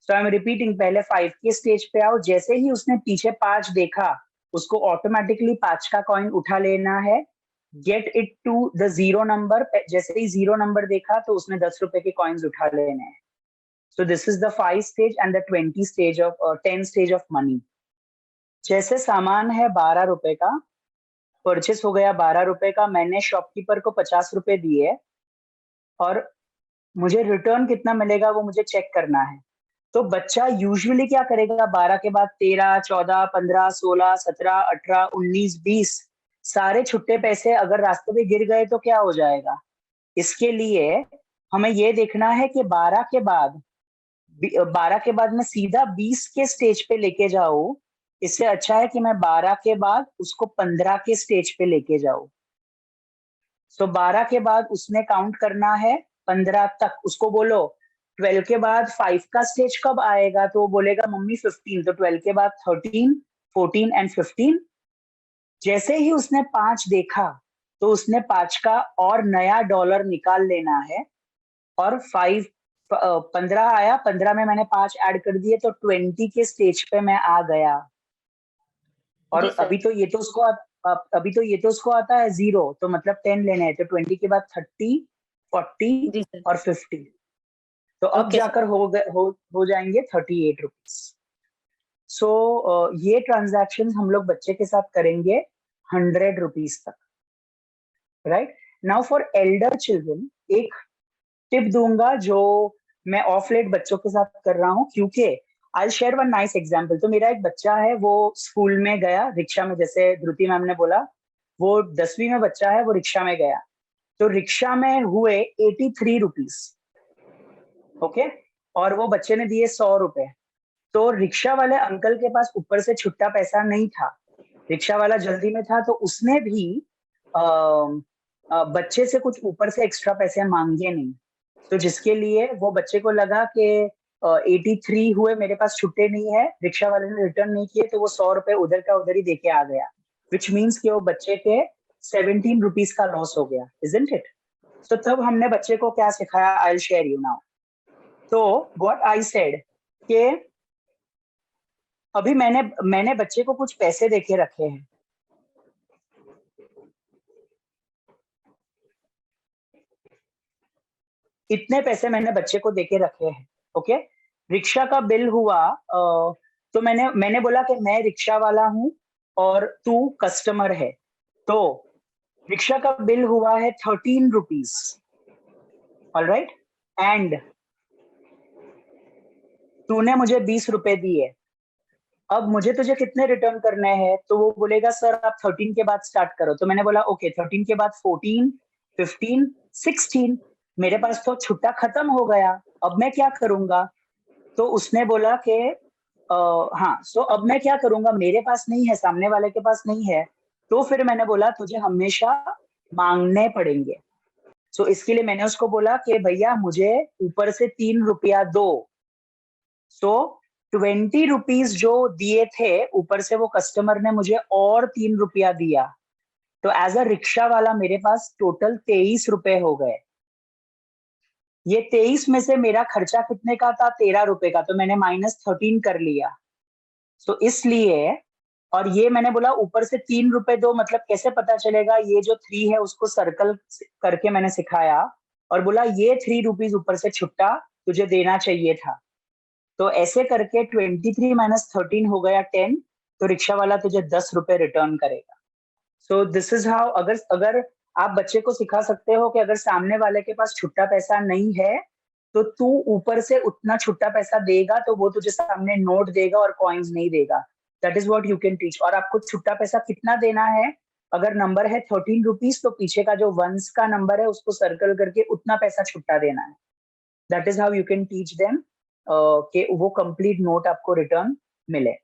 So I'm repeating, पहले 5 के स्टेज पे आओ, जैसे ही उसने पीछे 5 देखा उसको ऑटोमेटिकली 5 का कॉइन उठा लेना है, get it to the 0 number. जैसे ही 0 नंबर देखा तो उसने 10 रुपए के कॉइन्स उठा लेने हैं. So this is the 5 stage and the 20 stage of 10 stage of money. जैसे सामान है 12 रुपए का, परचेस हो गया 12 रुपए का, मैंने शॉपकीपर को 50 रुपए दिए और मुझे रिटर्न कितना मिलेगा वो मुझे चेक करना है. तो बच्चा यूजुअली क्या करेगा, 12 के बाद 13, 14, 15, 16, 17, 18, 19, 20 सारे छुट्टे पैसे अगर रास्ते में गिर गए तो क्या हो जाएगा. इसके लिए हमें ये देखना है कि 12 के बाद मैं सीधा 20 के स्टेज पे लेके जाऊं. इससे अच्छा है कि मैं 12 के बाद उसको 15 के स्टेज पे लेके जाऊं. सो 12 के बाद उसने काउंट करना है 15 तक. उसको बोलो 12 के बाद 5 का स्टेज कब आएगा, तो वो बोलेगा मम्मी 15. तो 12 के बाद 13, 14 एंड 15. जैसे ही उसने 5 देखा तो उसने 5 का और नया डॉलर निकाल लेना है और 15 आया, 15 में मैंने 5 ऐड कर दिए तो 20 के स्टेज पे मैं आ गया. और अभी तो ये तो उसको आता है 0, तो मतलब 10 लेने हैं. तो 20 के बाद 30, 40 और 50. तो अब जाकर हो जाएंगे 38 रुपीज. सो ये ट्रांजैक्शन हम लोग बच्चे के साथ करेंगे 100 रुपीज तक. Right now for Elder children एक टिप दूंगा जो मैं ऑफ लेट बच्चों के साथ कर रहा हूं, क्योंकि I'll share one nice example. तो मेरा एक बच्चा है, वो स्कूल में गया रिक्शा में, जैसे धृति मैम ने बोला वो 10वीं में बच्चा है, वो रिक्शा में गया. तो रिक्शा में हुए 83 रुपीज. ओके, और वो बच्चे ने दिए 100 रुपए. तो रिक्शा वाले अंकल के पास ऊपर से छुट्टा पैसा नहीं था, रिक्शा वाला जल्दी में था, तो उसने भी बच्चे से कुछ ऊपर से एक्स्ट्रा पैसे मांगे नहीं. तो जिसके लिए वो बच्चे को लगा कि 83 हुए, मेरे पास छुट्टे नहीं है, रिक्शा वाले ने रिटर्न नहीं किए, तो वो 100 रुपए उधर का उधर ही देके आ गया, विच मीन्स कि वो बच्चे के 17 रुपीज का लॉस हो गया. Isn't it? तो तब हमने बच्चे को क्या सिखाया, I will share you now. तो व्हाट आई सेड कि अभी मैंने बच्चे को कुछ पैसे देके रखे हैं. इतने पैसे मैंने बच्चे को देके रखे हैं. ओके, रिक्शा का बिल हुआ, तो मैंने बोला कि मैं रिक्शा वाला हूं और तू कस्टमर है. तो रिक्शा का बिल हुआ है 13 रुपीज. ऑलराइट, एंड तूने मुझे 20 रुपए दिए. अब मुझे तुझे कितने रिटर्न करने हैं, तो वो बोलेगा सर आप 13 के बाद स्टार्ट करो. तो मैंने बोला ओके, 13 के बाद 14, 15, 16. मेरे पास तो छुट्टा खत्म हो गया, अब मैं क्या करूंगा. तो उसने बोला कि हाँ, सो अब मैं क्या करूंगा, मेरे पास नहीं है, सामने वाले के पास नहीं है. तो फिर मैंने बोला तुझे हमेशा मांगने पड़ेंगे. सो इसके लिए मैंने उसको बोला कि भैया मुझे ऊपर से 3 रुपया दो. सो 20 रुपीज जो दिए थे ऊपर से वो कस्टमर ने मुझे और 3 रुपया दिया. तो एज अ रिक्शा वाला मेरे पास टोटल 23 रुपए हो गए. ये 23 में से मेरा खर्चा कितने का था, 13 रुपए का, तो मैंने -13 कर लिया. तो इसलिए, और ये मैंने बोला ऊपर से 3 रुपए दो, मतलब कैसे पता चलेगा, ये जो 3 है उसको सर्कल करके मैंने सिखाया और बोला ये 3 रुपीज ऊपर से छुट्टा तुझे देना चाहिए था. तो ऐसे करके 23 - 13 हो गया 10. तो रिक्शा वाला तुझे 10 रुपए रिटर्न करेगा. सो दिस इज हाउ, अगर आप बच्चे को सिखा सकते हो कि अगर सामने वाले के पास छुट्टा पैसा नहीं है तो तू ऊपर से उतना छुट्टा पैसा देगा तो वो तुझे सामने नोट देगा और कॉइन्स नहीं देगा. That is what you can teach. और आपको छुट्टा पैसा कितना देना है, अगर नंबर है 13 रुपीज तो पीछे का जो वंस का नंबर है उसको सर्कल करके उतना पैसा छुट्टा देना है. That is how you can teach them कि वो कंप्लीट नोट आपको रिटर्न मिले.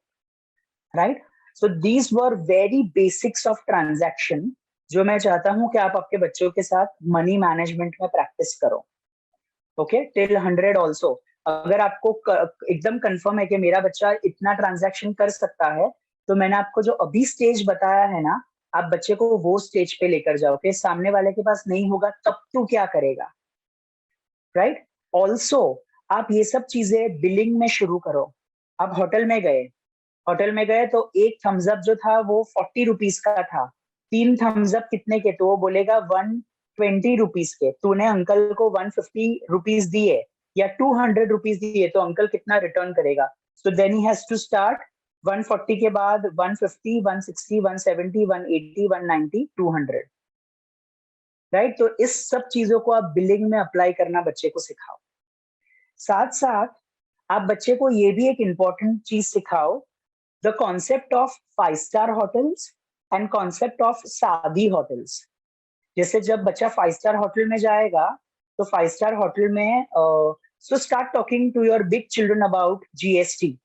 Right, so these were very basics of transaction जो मैं चाहता हूं कि आप आपके बच्चों के साथ मनी मैनेजमेंट में प्रैक्टिस करो. Okay, till 100 also. अगर आपको एकदम कंफर्म है कि मेरा बच्चा इतना ट्रांजैक्शन कर सकता है, तो मैंने आपको जो अभी स्टेज बताया है ना, आप बच्चे को वो स्टेज पे लेकर जाओ कि सामने वाले के पास नहीं होगा तब तू क्या करेगा, राइट? ऑल्सो आप ये सब चीजें बिलिंग में शुरू करो। आप होटल में गए तो एक थम्स अप जो था वो 40 रुपीज का था, 3 थम्स अप कितने के? तो वो बोलेगा 120 रुपीज के। तूने अंकल को 150 रुपीज दिए या 200 रुपीज दिए तो अंकल कितना रिटर्न करेगा? So then he has to start 140 के बाद 150, 160, 170, 180, 190, 200, राइट? तो इस सब चीजों को आप बिलिंग में अप्लाई करना बच्चे को सिखाओ। साथ साथ आप बच्चे को ये भी एक इंपॉर्टेंट चीज सिखाओ, the concept of 5 star hotels and concept of सादी होटल्स। जैसे जब बच्चा 5 स्टार होटल में जाएगा तो 5 स्टार होटल में so start talking to your big children about GST.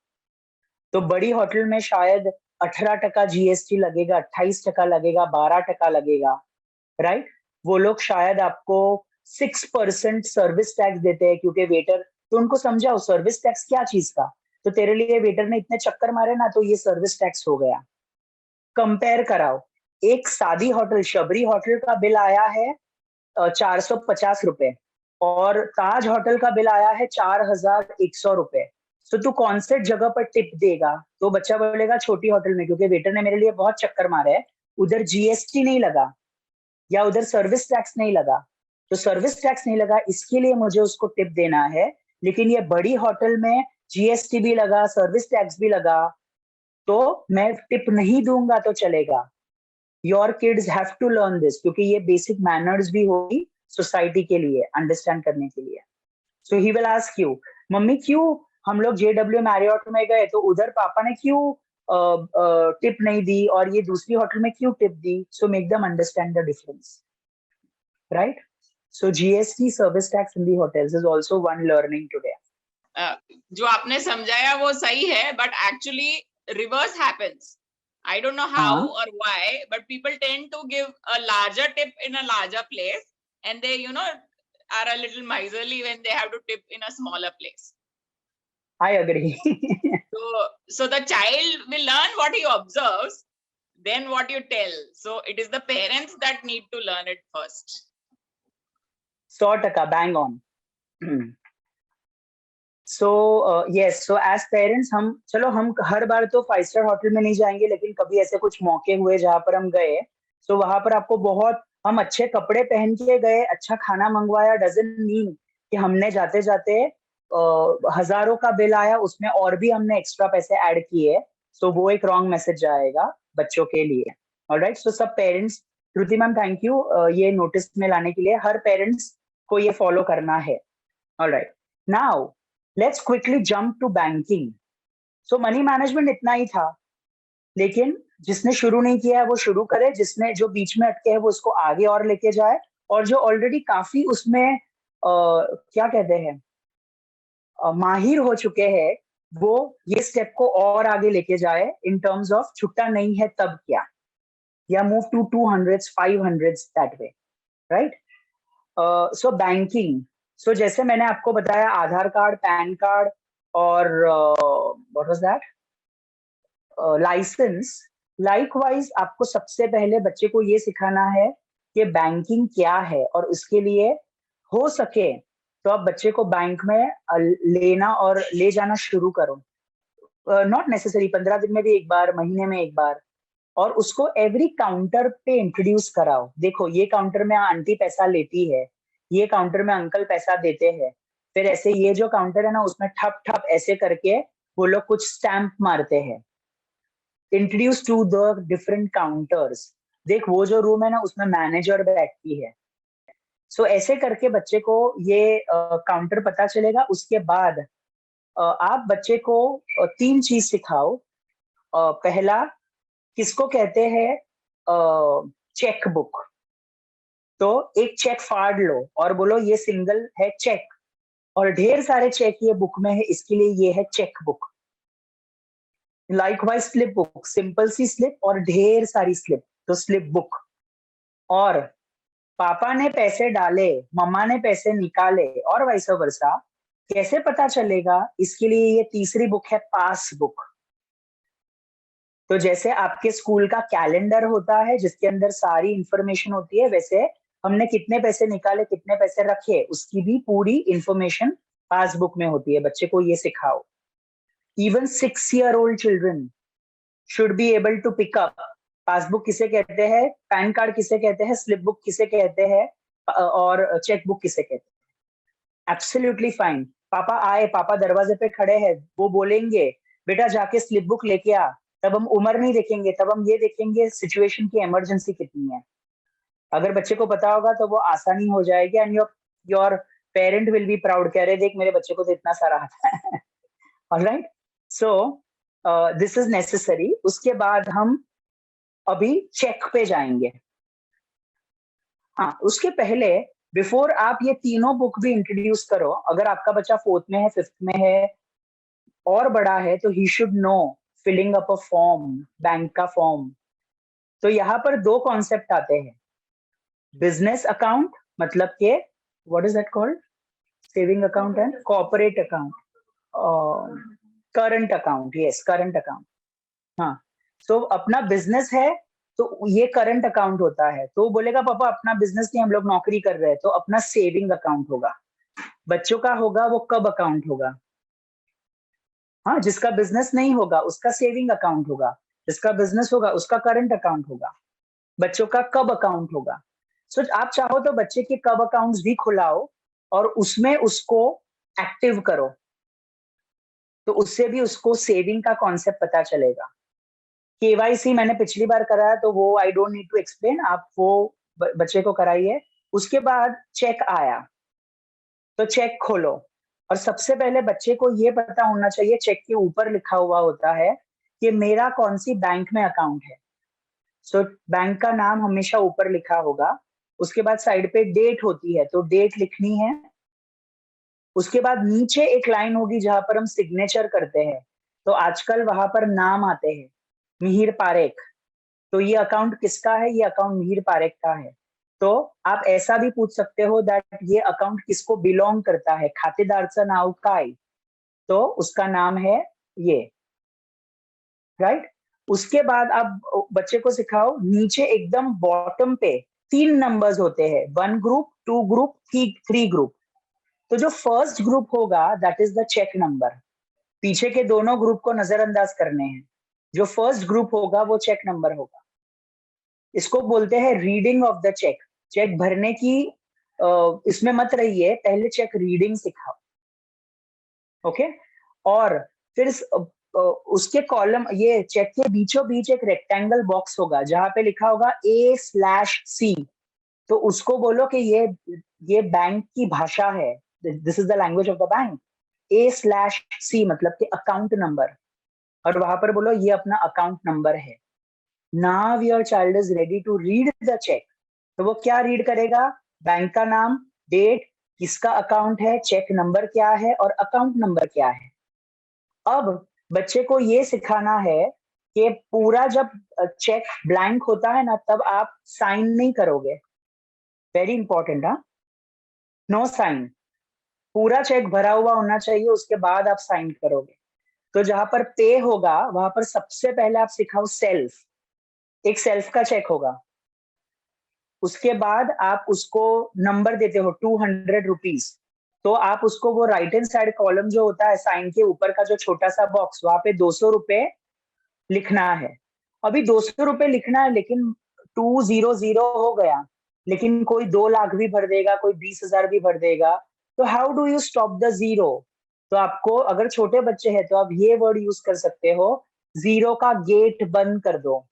तो बड़ी होटल में शायद 18% जीएसटी लगेगा, 28% लगेगा, 12% लगेगा, राइट? वो लोग शायद आपको 6% सर्विस टैक्स देते हैं क्योंकि वेटर, तो उनको समझाओ सर्विस टैक्स क्या चीज का, तो तेरे लिए वेटर ने इतने चक्कर मारे ना तो ये सर्विस टैक्स हो गया। कंपेयर कराओ, एक सादी होटल शबरी होटल का बिल आया है 450 रुपए और ताज होटल का बिल आया है 4100 रुपए। तो तू कौन से जगह पर टिप देगा? तो बच्चा बोलेगा छोटी होटल में, क्योंकि वेटर ने मेरे लिए बहुत चक्कर मारे है, उधर जीएसटी नहीं लगा या उधर सर्विस टैक्स नहीं लगा। तो सर्विस टैक्स नहीं लगा इसके लिए मुझे उसको टिप देना है, लेकिन ये बड़ी होटल में जीएसटी भी लगा, सर्विस टैक्स भी लगा, तो मैं टिप नहीं दूंगा तो चलेगा। Your kids have to learn this, क्योंकि ये बेसिक मैनर्स भी होगी सोसाइटी के लिए अंडरस्टैंड करने के लिए। So he will ask you, mummy क्यों हम लोग जेडब्ल्यू मैरियट में गए तो उधर पापा ने क्यों टिप नहीं दी और ये दूसरी होटल में क्यों tip the? So make them understand the difference, right? So GST service tax in the hotels is also one learning today. जो आपने समझाया वो सही है, but actually reverse happens. I don't know how or why, but people tend to give a larger tip in a larger place, and they, are a little miserly when they have to tip in a smaller place. I agree. So the child will learn what he observes, then what you tell. So it is the parents that need to learn it first. 100% bang on. So yes, so as parents हम हर बार तो 5 star hotel में नहीं जाएंगे, लेकिन कभी ऐसे कुछ मौके हुए जहाँ पर हम गए, तो वहां पर आपको बहुत, हम अच्छे कपड़े पहन के गए, अच्छा खाना मंगवाया, डजंट मीन कि हमने जाते जाते हजारों का बिल आया, उसमें और भी हमने एक्स्ट्रा पैसे ऐड किए, तो वो एक रॉन्ग मैसेज आएगा बच्चों के लिए। ऑलराइट, सो सब parents, Shruti ma'am thank you ये नोटिस में लाने के लिए, हर पेरेंट्स को ये फॉलो करना है। Alright, now let's quickly jump to banking. So money management इतना ही था, लेकिन जिसने शुरू नहीं किया है वो शुरू करे, जिसने जो बीच में अटके है वो उसको आगे और लेके जाए, और जो ऑलरेडी काफी उसमें क्या कहते हैं माहिर हो चुके हैं वो ये स्टेप को और आगे लेके जाए इन टर्म्स ऑफ छुट्टा नहीं है तब क्या, या move to 200s 500s that way, right? So banking, so जैसे मैंने आपको बताया आधार कार्ड, पैन कार्ड और what was that license. Likewise आपको सबसे पहले बच्चे को ये सिखाना है कि बैंकिंग क्या है, और उसके लिए हो सके तो आप बच्चे को बैंक में लेना और ले जाना शुरू करो। नॉट नेसेसरी 15 दिन में भी एक बार, महीने में एक बार, और उसको एवरी काउंटर पे इंट्रोड्यूस कराओ। देखो ये काउंटर में आंटी पैसा लेती है, ये काउंटर में अंकल पैसा देते हैं, फिर ऐसे ये जो काउंटर है ना उसमें ठप ठप ऐसे करके वो लोग कुछ स्टैंप मारते हैं। Introduce to the different counters. देख वो जो रूम है ना उसमें मैनेजर बैठती है, सो ऐसे करके बच्चे को ये काउंटर पता चलेगा। उसके बाद आप बच्चे को 3 चीज सिखाओ। पहला, किसको कहते हैं चेक बुक। तो एक चेक फाड़ लो और बोलो ये सिंगल है चेक, और ढेर सारे चेक ये बुक में है, इसके लिए ये है cheque book. Likewise slip book, simple सी स्लिप और ढेर सारी स्लिप, तो स्लिप बुक। और पापा ने पैसे डाले, मम्मा ने पैसे निकाले और वाइस वर्सा, कैसे पता चलेगा? इसके लिए ये तीसरी बुक है पास बुक। तो जैसे आपके स्कूल का कैलेंडर होता है जिसके अंदर सारी इंफॉर्मेशन होती है, वैसे हमने कितने पैसे निकाले, कितने पैसे रखे, उसकी भी पूरी इंफॉर्मेशन पासबुक में होती है। बच्चे को ये सिखाओ। Even 6-year-old children should be able to pick up passbook किसे कहते हैं, पैन कार्ड किसे कहते हैं, स्लिप बुक किसे कहते हैं, और चेक बुक किसे कहते हैं। Absolutely fine. पापा आए, पापा दरवाजे पे खड़े हैं, वो बोलेंगे बेटा जाके स्लिप बुक लेके आ, तब हम उम्र नहीं देखेंगे, तब हम ये देखेंगे सिचुएशन की इमरजेंसी कितनी है। अगर बच्चे को पता होगा तो वो आसानी हो जाएगी, and your parent will be proud, कह रहे देख मेरे बच्चे को तो इतना सारा आता है। Alright, so this is necessary. उसके बाद हम अभी चेक पे जाएंगे। हाँ, उसके पहले बिफोर आप ये तीनों बुक भी इंट्रोड्यूस करो, अगर आपका बच्चा 4th में है, 5th में है और बड़ा है, तो he should know filling up a form, bank का फॉर्म। तो यहाँ पर 2 कॉन्सेप्ट आते हैं। बिजनेस अकाउंट मतलब के what is that called, saving account and corporate account, current account, yes current account. हाँ, सो अपना बिजनेस है तो ये करंट अकाउंट होता है। तो बोलेगा पापा अपना बिजनेस नहीं, हम लोग नौकरी कर रहे हैं, तो अपना सेविंग अकाउंट होगा। बच्चों का होगा वो कब अकाउंट होगा। हाँ, जिसका बिजनेस नहीं होगा उसका सेविंग अकाउंट होगा, जिसका बिजनेस होगा उसका करंट अकाउंट होगा। बच्चों का कब अकाउंट होगा। सो आप चाहो तो बच्चे के कब अकाउंट्स भी खुलाओ और उसमें उसको एक्टिव करो, तो उससे भी उसको सेविंग का कॉन्सेप्ट पता चलेगा। केवाईसी मैंने पिछली बार कराया तो वो I don't need to explain, आप वो बच्चे को कराइए। उसके बाद चेक आया तो चेक खोलो, और सबसे पहले बच्चे को ये पता होना चाहिए, चेक के ऊपर लिखा हुआ होता है कि मेरा कौन सी बैंक में अकाउंट है। सो बैंक का नाम हमेशा ऊपर लिखा होगा। उसके बाद साइड पे डेट होती है तो डेट लिखनी है। उसके बाद नीचे एक लाइन होगी जहां पर हम सिग्नेचर करते हैं, तो आजकल वहां पर नाम आते हैं, मिहिर पारेख। तो ये अकाउंट किसका है, ये अकाउंट मिहिर पारेख का है। तो आप ऐसा भी पूछ सकते हो दैट ये अकाउंट किसको बिलोंग करता है, खातेदारचं नाव काय, तो उसका नाम है ये, राइट। उसके बाद आप बच्चे को सिखाओ, नीचे एकदम बॉटम पे 3 नंबर्स होते हैं, 1 ग्रुप, 2 ग्रुप, 3 ग्रुप। तो जो फर्स्ट ग्रुप होगा that is the cheque number. पीछे के दोनों ग्रुप को नजरअंदाज करने हैं, जो फर्स्ट ग्रुप होगा वो चेक नंबर होगा। इसको बोलते हैं reading of the cheque. Cheque भरने की इसमें मत रहिए, पहले चेक रीडिंग सिखाओ, ओके। और फिर उसके कॉलम, ये चेक के बीचों बीच एक रेक्टेंगल बॉक्स होगा जहां पे लिखा होगा A/C। तो उसको बोलो कि ये बैंक की भाषा है, this is the language of the bank. A/C मतलब कि अकाउंट नंबर, और वहां पर बोलो ये अपना अकाउंट नंबर है। Now your child is ready to read the cheque. तो वो क्या रीड करेगा, बैंक का नाम, डेट, किसका अकाउंट है, चेक नंबर क्या है और अकाउंट नंबर क्या है। अब बच्चे को ये सिखाना है कि पूरा जब चेक ब्लैंक होता है ना, तब आप साइन नहीं करोगे। वेरी इंपॉर्टेंट, हाँ, नो साइन। पूरा चेक भरा हुआ होना चाहिए, उसके बाद आप साइन करोगे। तो जहां पर पे होगा वहां पर सबसे पहले आप सिखाओ सेल्फ, एक सेल्फ का चेक होगा। उसके बाद आप उसको नंबर देते हो 200 रुपीज, तो आप उसको वो राइट हैंड साइड कॉलम जो होता है साइन के ऊपर का जो छोटा सा बॉक्स, वहां पे 200 रुपए लिखना है। अभी 200 रुपए लिखना है, लेकिन 200 हो गया, लेकिन कोई 2 लाख भी भर देगा, कोई 20,000 भी भर देगा, तो how do you stop the zero. तो आपको, अगर छोटे बच्चे हैं तो आप ये वर्ड यूज कर सकते हो, जीरो का गेट बंद कर दो।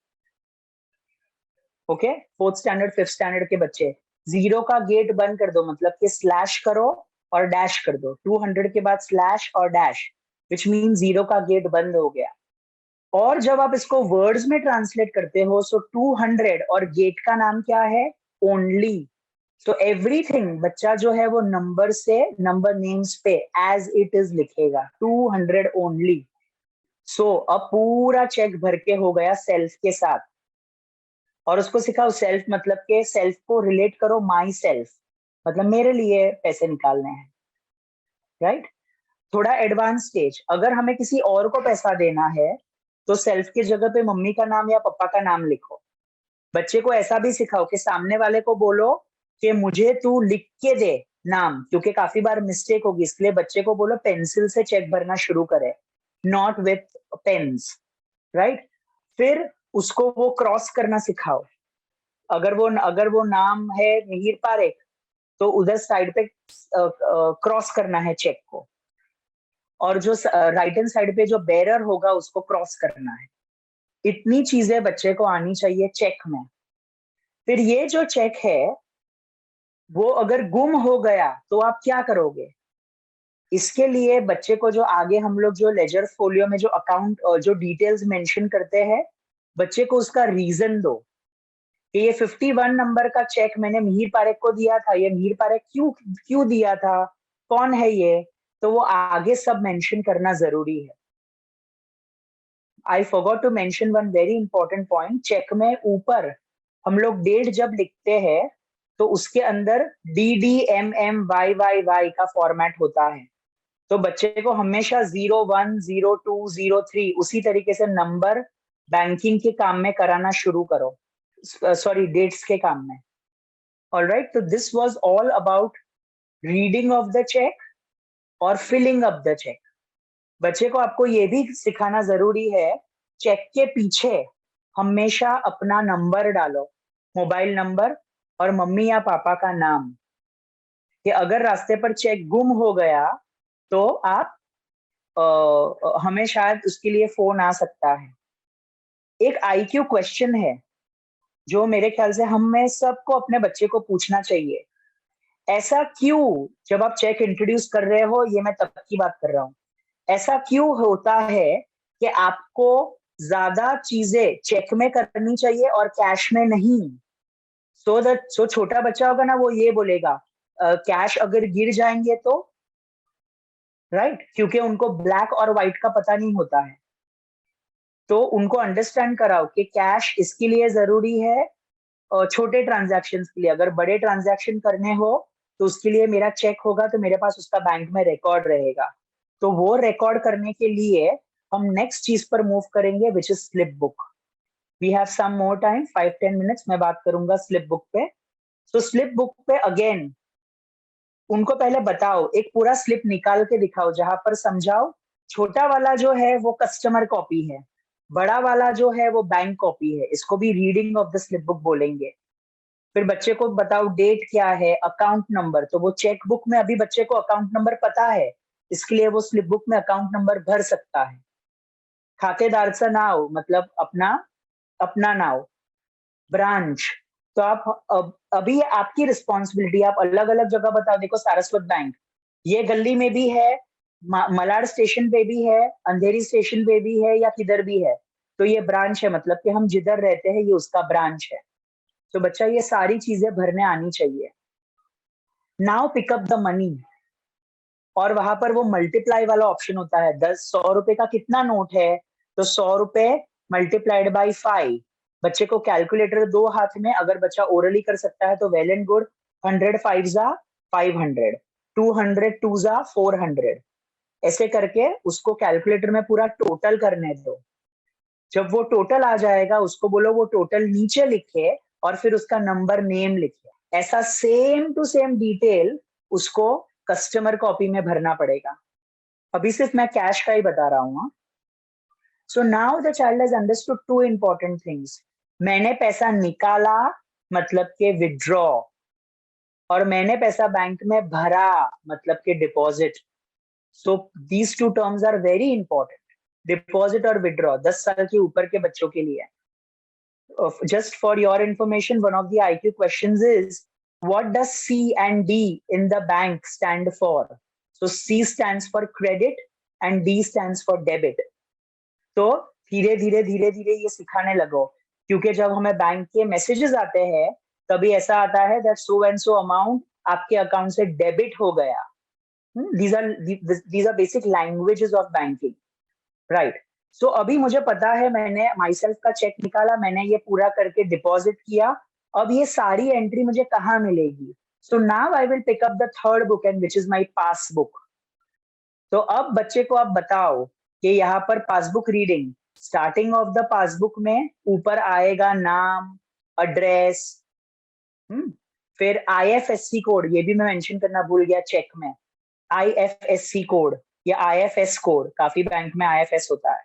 Okay, 4th standard 5th standard के बच्चे, जीरो का गेट बंद कर दो मतलब कि स्लैश करो और डैश कर दो, 200 के बाद स्लैश और डैश, विच मीन जीरो का गेट बंद हो गया। और जब आप इसको वर्ड्स में ट्रांसलेट करते हो, सो 200 और गेट का नाम क्या है, ओनली। सो एवरीथिंग बच्चा जो है वो नंबर से, नंबर नेम्स पे एज इट इज लिखेगा, 200 ओनली। सो अब पूरा चेक भर के हो गया सेल्फ के साथ। और उसको सिखाओ सेल्फ मतलब के सेल्फ को रिलेट करो माई सेल्फ, मतलब मेरे लिए पैसे निकालने हैं, राइट। थोड़ा एडवांस स्टेज, अगर हमें किसी और को पैसा देना है तो सेल्फ की जगह पे मम्मी का नाम या पापा का नाम लिखो। बच्चे को ऐसा भी सिखाओ कि सामने वाले को बोलो कि मुझे तू लिख के दे नाम, क्योंकि काफी बार मिस्टेक होगी, इसलिए बच्चे को बोलो पेंसिल से चेक भरना शुरू करे, नॉट विथ पेन्स, राइट। फिर उसको वो क्रॉस करना सिखाओ। अगर वो नाम है मिहिर पारेख, तो उधर साइड पे क्रॉस करना है चेक को, और जो राइट हैंड साइड पे जो बेरर होगा उसको क्रॉस करना है। इतनी चीजें बच्चे को आनी चाहिए चेक में। फिर ये जो चेक है वो अगर गुम हो गया तो आप क्या करोगे? इसके लिए बच्चे को जो आगे हम लोग जो लेजर फोलियो में जो अकाउंट जो डिटेल्स मेंशन करते हैं, बच्चे को उसका रीजन दो कि ये 51 नंबर का चेक मैंने मिहिर पारेख को दिया था, ये मिहिर पारेख क्यों दिया था, कौन है ये, तो वो आगे सब मेंशन करना जरूरी है। I forgot to mention one very important point. Cheque में ऊपर हम लोग डेट जब लिखते हैं तो उसके अंदर DDMMYYY का फॉर्मेट होता है। तो बच्चे को हमेशा 01, 02, 03 उसी तरीके से नंबर बैंकिंग के काम में कराना शुरू करो, सॉरी डेट्स के काम में। ऑलराइट, तो this was all about reading of the cheque और फिलिंग अप द चेक। बच्चे को आपको ये भी सिखाना जरूरी है, चेक के पीछे हमेशा अपना नंबर डालो, मोबाइल नंबर और मम्मी या पापा का नाम, कि अगर रास्ते पर चेक गुम हो गया तो आप हमें शायद उसके लिए फोन आ सकता है। एक IQ क्वेश्चन है जो मेरे ख्याल से हमें सबको अपने बच्चे को पूछना चाहिए। ऐसा क्यों, जब आप चेक इंट्रोड्यूस कर रहे हो, ये मैं तब की बात कर रहा हूँ, ऐसा क्यों होता है कि आपको ज्यादा चीजें चेक में करनी चाहिए और कैश में नहीं? सो छोटा बच्चा होगा ना, वो ये बोलेगा कैश अगर गिर जाएंगे तो, राइट, क्योंकि उनको ब्लैक और व्हाइट का पता नहीं होता है। तो उनको अंडरस्टैंड कराओ कि कैश इसके लिए जरूरी है छोटे ट्रांजैक्शन के लिए, अगर बड़े ट्रांजैक्शन करने हो तो उसके लिए मेरा चेक होगा तो मेरे पास उसका बैंक में रिकॉर्ड रहेगा। तो वो रिकॉर्ड करने के लिए हम नेक्स्ट चीज पर मूव करेंगे, which is slip book. We have some more time, 5-10 minutes मैं बात करूंगा स्लिप बुक पे। तो स्लिप बुक पे अगेन उनको पहले बताओ, एक पूरा स्लिप निकाल के दिखाओ जहां पर समझाओ छोटा वाला जो है वो कस्टमर कॉपी है, बड़ा वाला जो है वो बैंक कॉपी है। इसको भी reading of the slip book बोलेंगे। फिर बच्चे को बताओ डेट क्या है, अकाउंट नंबर, तो वो चेक बुक में अभी बच्चे को अकाउंट नंबर पता है, इसके लिए वो स्लिप बुक में अकाउंट नंबर भर सकता है। खातेदारचं नाव मतलब अपना नाव, ब्रांच, तो आप अभी आपकी रिस्पॉन्सिबिलिटी, आप अलग अलग जगह बताओ, देखो सारस्वत बैंक ये गली में भी है, मलाड स्टेशन पे भी है, अंधेरी स्टेशन पे भी है, या किधर भी है, तो ये ब्रांच है, मतलब कि हम जिधर रहते हैं ये उसका ब्रांच है। तो बच्चा ये सारी चीजें भरने आनी चाहिए। नाउ पिकअप द मनी, और वहां पर वो मल्टीप्लाई वाला ऑप्शन होता है, 100 रुपए का कितना नोट है, तो 100 रुपए मल्टीप्लाइड बाई 5। बच्चे को कैलकुलेटर दो हाथ में, अगर बच्चा ओरली कर सकता है तो वेल एंड गुड। 100 5 जा 500, 200 2 जा 400, ऐसे करके उसको कैलकुलेटर में पूरा टोटल करने दो। जब वो टोटल आ जाएगा उसको बोलो वो टोटल नीचे लिखे और फिर उसका नंबर नेम लिखे। ऐसा सेम टू सेम डिटेल उसको कस्टमर कॉपी में भरना पड़ेगा। अभी सिर्फ मैं कैश का ही बता रहा हूँ। So now the child has understood two important things. मैंने पैसा निकाला मतलब के विड्रॉ, और मैंने पैसा बैंक में भरा मतलब के deposit. So these two terms are very important, deposit और विड्रॉ 10 साल के ऊपर के बच्चों के लिए। Just for your information, one of the IQ questions is, what does C and D in the bank stand for? So C stands for credit and D stands for debit. तो धीरे धीरे ये सिखाने लगो, क्योंकि जब हमें बैंक के मैसेजेस आते हैं तभी ऐसा आता है that so and so amount आपके अकाउंट से डेबिट हो गया। These are basic languages of banking, right? सो अभी मुझे पता है, मैंने माई सेल्फ का चेक निकाला, मैंने ये पूरा करके डिपॉजिट किया, अब ये सारी एंट्री मुझे कहाँ मिलेगी? So now I will pick up the third book and which is my passbook. तो अब बच्चे को आप बताओ कि यहाँ पर passbook reading starting of the passbook में ऊपर आएगा नाम, एड्रेस, फिर IFSC कोड, ये भी मैं मेंशन करना भूल गया चेक में, IFSC कोड या IFS कोड, काफी बैंक में IFS होता है.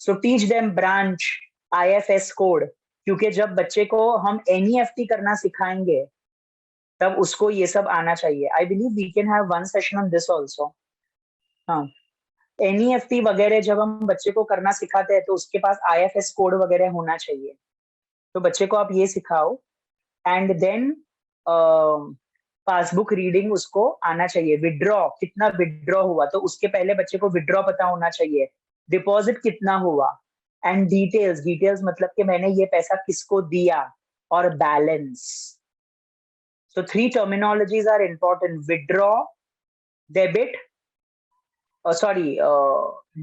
So teach them branch, IFS code, क्योंकि जब बच्चे को हम NEFT करना सिखाएंगे तब उसको ये सब आना चाहिए. I believe we can have one session on this also. हाँ, NEFT वगैरह जब हम बच्चे को करना सिखाते हैं तो उसके पास IFS कोड वगैरह होना चाहिए. तो बच्चे को आप ये सिखाओ. एंड देन पासबुक रीडिंग उसको आना चाहिए. विड्रॉ, कितना विड्रॉ हुआ, तो उसके पहले बच्चे को विड्रॉ पता होना चाहिए. डिपॉजिट कितना हुआ, एंड डिटेल्स, डिटेल्स मतलब कि मैंने ये पैसा किसको दिया, और balance. So 3 terminologies are important: withdraw, debit,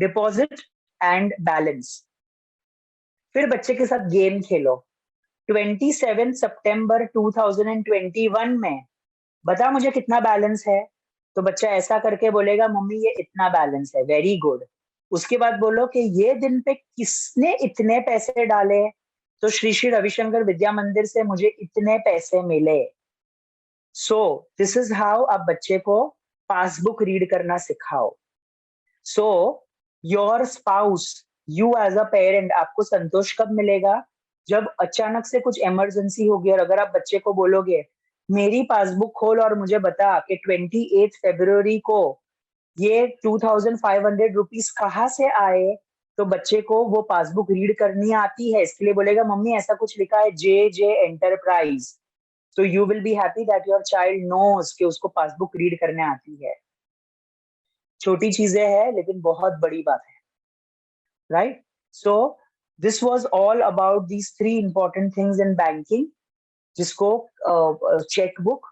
deposit and balance. फिर बच्चे के साथ गेम खेलो. 27 सितंबर 2021 में बता मुझे कितना बैलेंस है. तो बच्चा ऐसा करके बोलेगा मम्मी ये इतना बैलेंस है. Very good. उसके बाद बोलो कि ये दिन पे किसने इतने पैसे डाले, तो श्री श्री रविशंकर विद्या मंदिर से मुझे इतने पैसे मिले. सो दिस इज हाउ आप बच्चे को पासबुक रीड करना सिखाओ. So your spouse, you as a parent, आपको संतोष कब मिलेगा, जब अचानक से कुछ इमरजेंसी होगी. और अगर आप बच्चे को बोलोगे मेरी पासबुक खोल और मुझे बता कि 28 फरवरी को ये 2500 रुपीस कहाँ से आए, तो बच्चे को वो पासबुक रीड करनी आती है, इसके लिए बोलेगा मम्मी ऐसा कुछ लिखा है JJ enterprise. So you will be happy that your child knows कि उसको पासबुक रीड करने आती है. छोटी चीजें हैं लेकिन बहुत बड़ी बात है, right? So this was all about these 3 important things in banking, जिसको chequebook,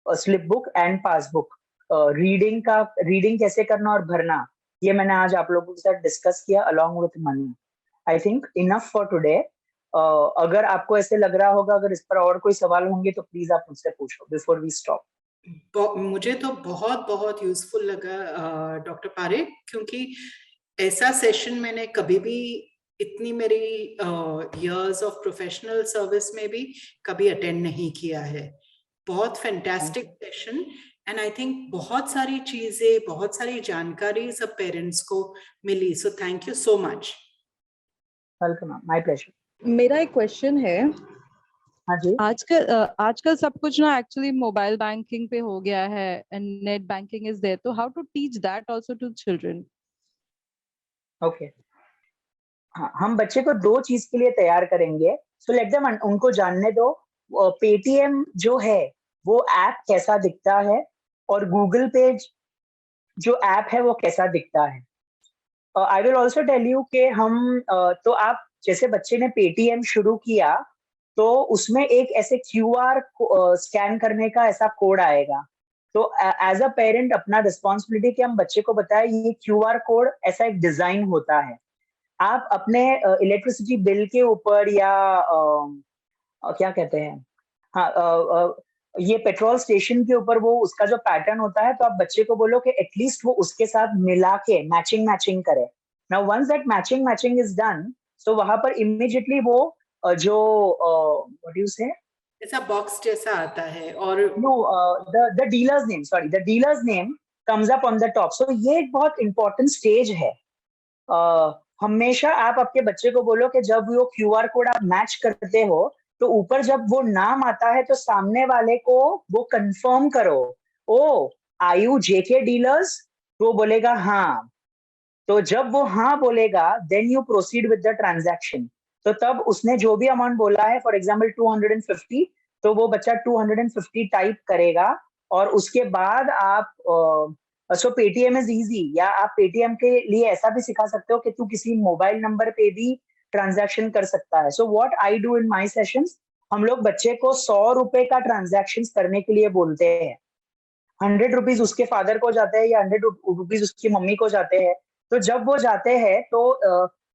slip book and passbook, reading कैसे करना और भरना, ये मैंने आज आप लोगों के साथ डिस्कस किया along with money. I think enough for today. अगर आपको ऐसे लग रहा होगा, अगर इस पर और कोई सवाल होंगे तो प्लीज आप मुझसे पूछो बिफोर वी स्टॉप. मुझे तो बहुत बहुत यूजफुल लगा डॉक्टर पारेख, क्योंकि ऐसा सेशन मैंने कभी भी इतनी मेरी इयर्स ऑफ प्रोफेशनल सर्विस में भी कभी अटेंड नहीं किया है. बहुत fantastic session, and I think बहुत सारी चीजें, बहुत सारी जानकारी सब पेरेंट्स को मिली. So thank you so much. Welcome, my pleasure. मेरा एक क्वेश्चन है. हाँ जी. आजकल सब कुछ ना एक्चुअली मोबाइल बैंकिंग पे हो गया है and net banking is there, तो how to teach that also to children? Okay, हाँ, हम बच्चे को 2 चीज के लिए तैयार करेंगे. सो लेट देम, उनको जानने दो पेटीएम जो है वो ऐप कैसा दिखता है, और गूगल पे जो ऐप है वो कैसा दिखता है. I will also tell you कि हम तो आप जैसे बच्चे ने पेटीएम शुरू किया तो उसमें एक ऐसे QR स्कैन करने का ऐसा कोड आएगा. तो एज अ पेरेंट अपना रिस्पॉन्सिबिलिटी कि हम बच्चे को बताएं ये QR कोड ऐसा एक डिजाइन होता है. आप अपने इलेक्ट्रिसिटी बिल के ऊपर या क्या कहते हैं, हाँ, ये पेट्रोल स्टेशन के ऊपर वो उसका जो पैटर्न होता है, तो आप बच्चे को बोलो कि एटलीस्ट वो उसके साथ मिला के मैचिंग करे. Now once that matching is done, so वहां पर इमीडिएटली वो जो व्हाट यू से ऐसा बॉक्स जैसा आता है, और no the dealer's name comes up on the top. So ये एक बहुत इंपॉर्टेंट स्टेज है. हमेशा आप आपके बच्चे को बोलो कि जब वो QR कोड आप मैच करते हो तो ऊपर जब वो नाम आता है तो सामने वाले को वो कंफर्म करो, oh are you JK dealers, तो बोलेगा हाँ. तो जब वो हाँ बोलेगा then you proceed with the transaction. तो तब उसने जो भी अमाउंट बोला है, फॉर एग्जांपल 250, तो वो बच्चा 250 टाइप करेगा. और उसके बाद आप सो पेटीएम इज इजी, या आप पेटीएम के लिए ऐसा भी सिखा सकते हो कि तू किसी मोबाइल नंबर पे भी ट्रांजैक्शन कर सकता है. So what I do in my sessions, हम लोग बच्चे को 100 रुपए का ट्रांजैक्शन करने के लिए बोलते हैं. 100 रुपीज उसके फादर को जाते हैं या 100 रुपीज उसकी मम्मी को जाते हैं. तो जब वो जाते हैं तो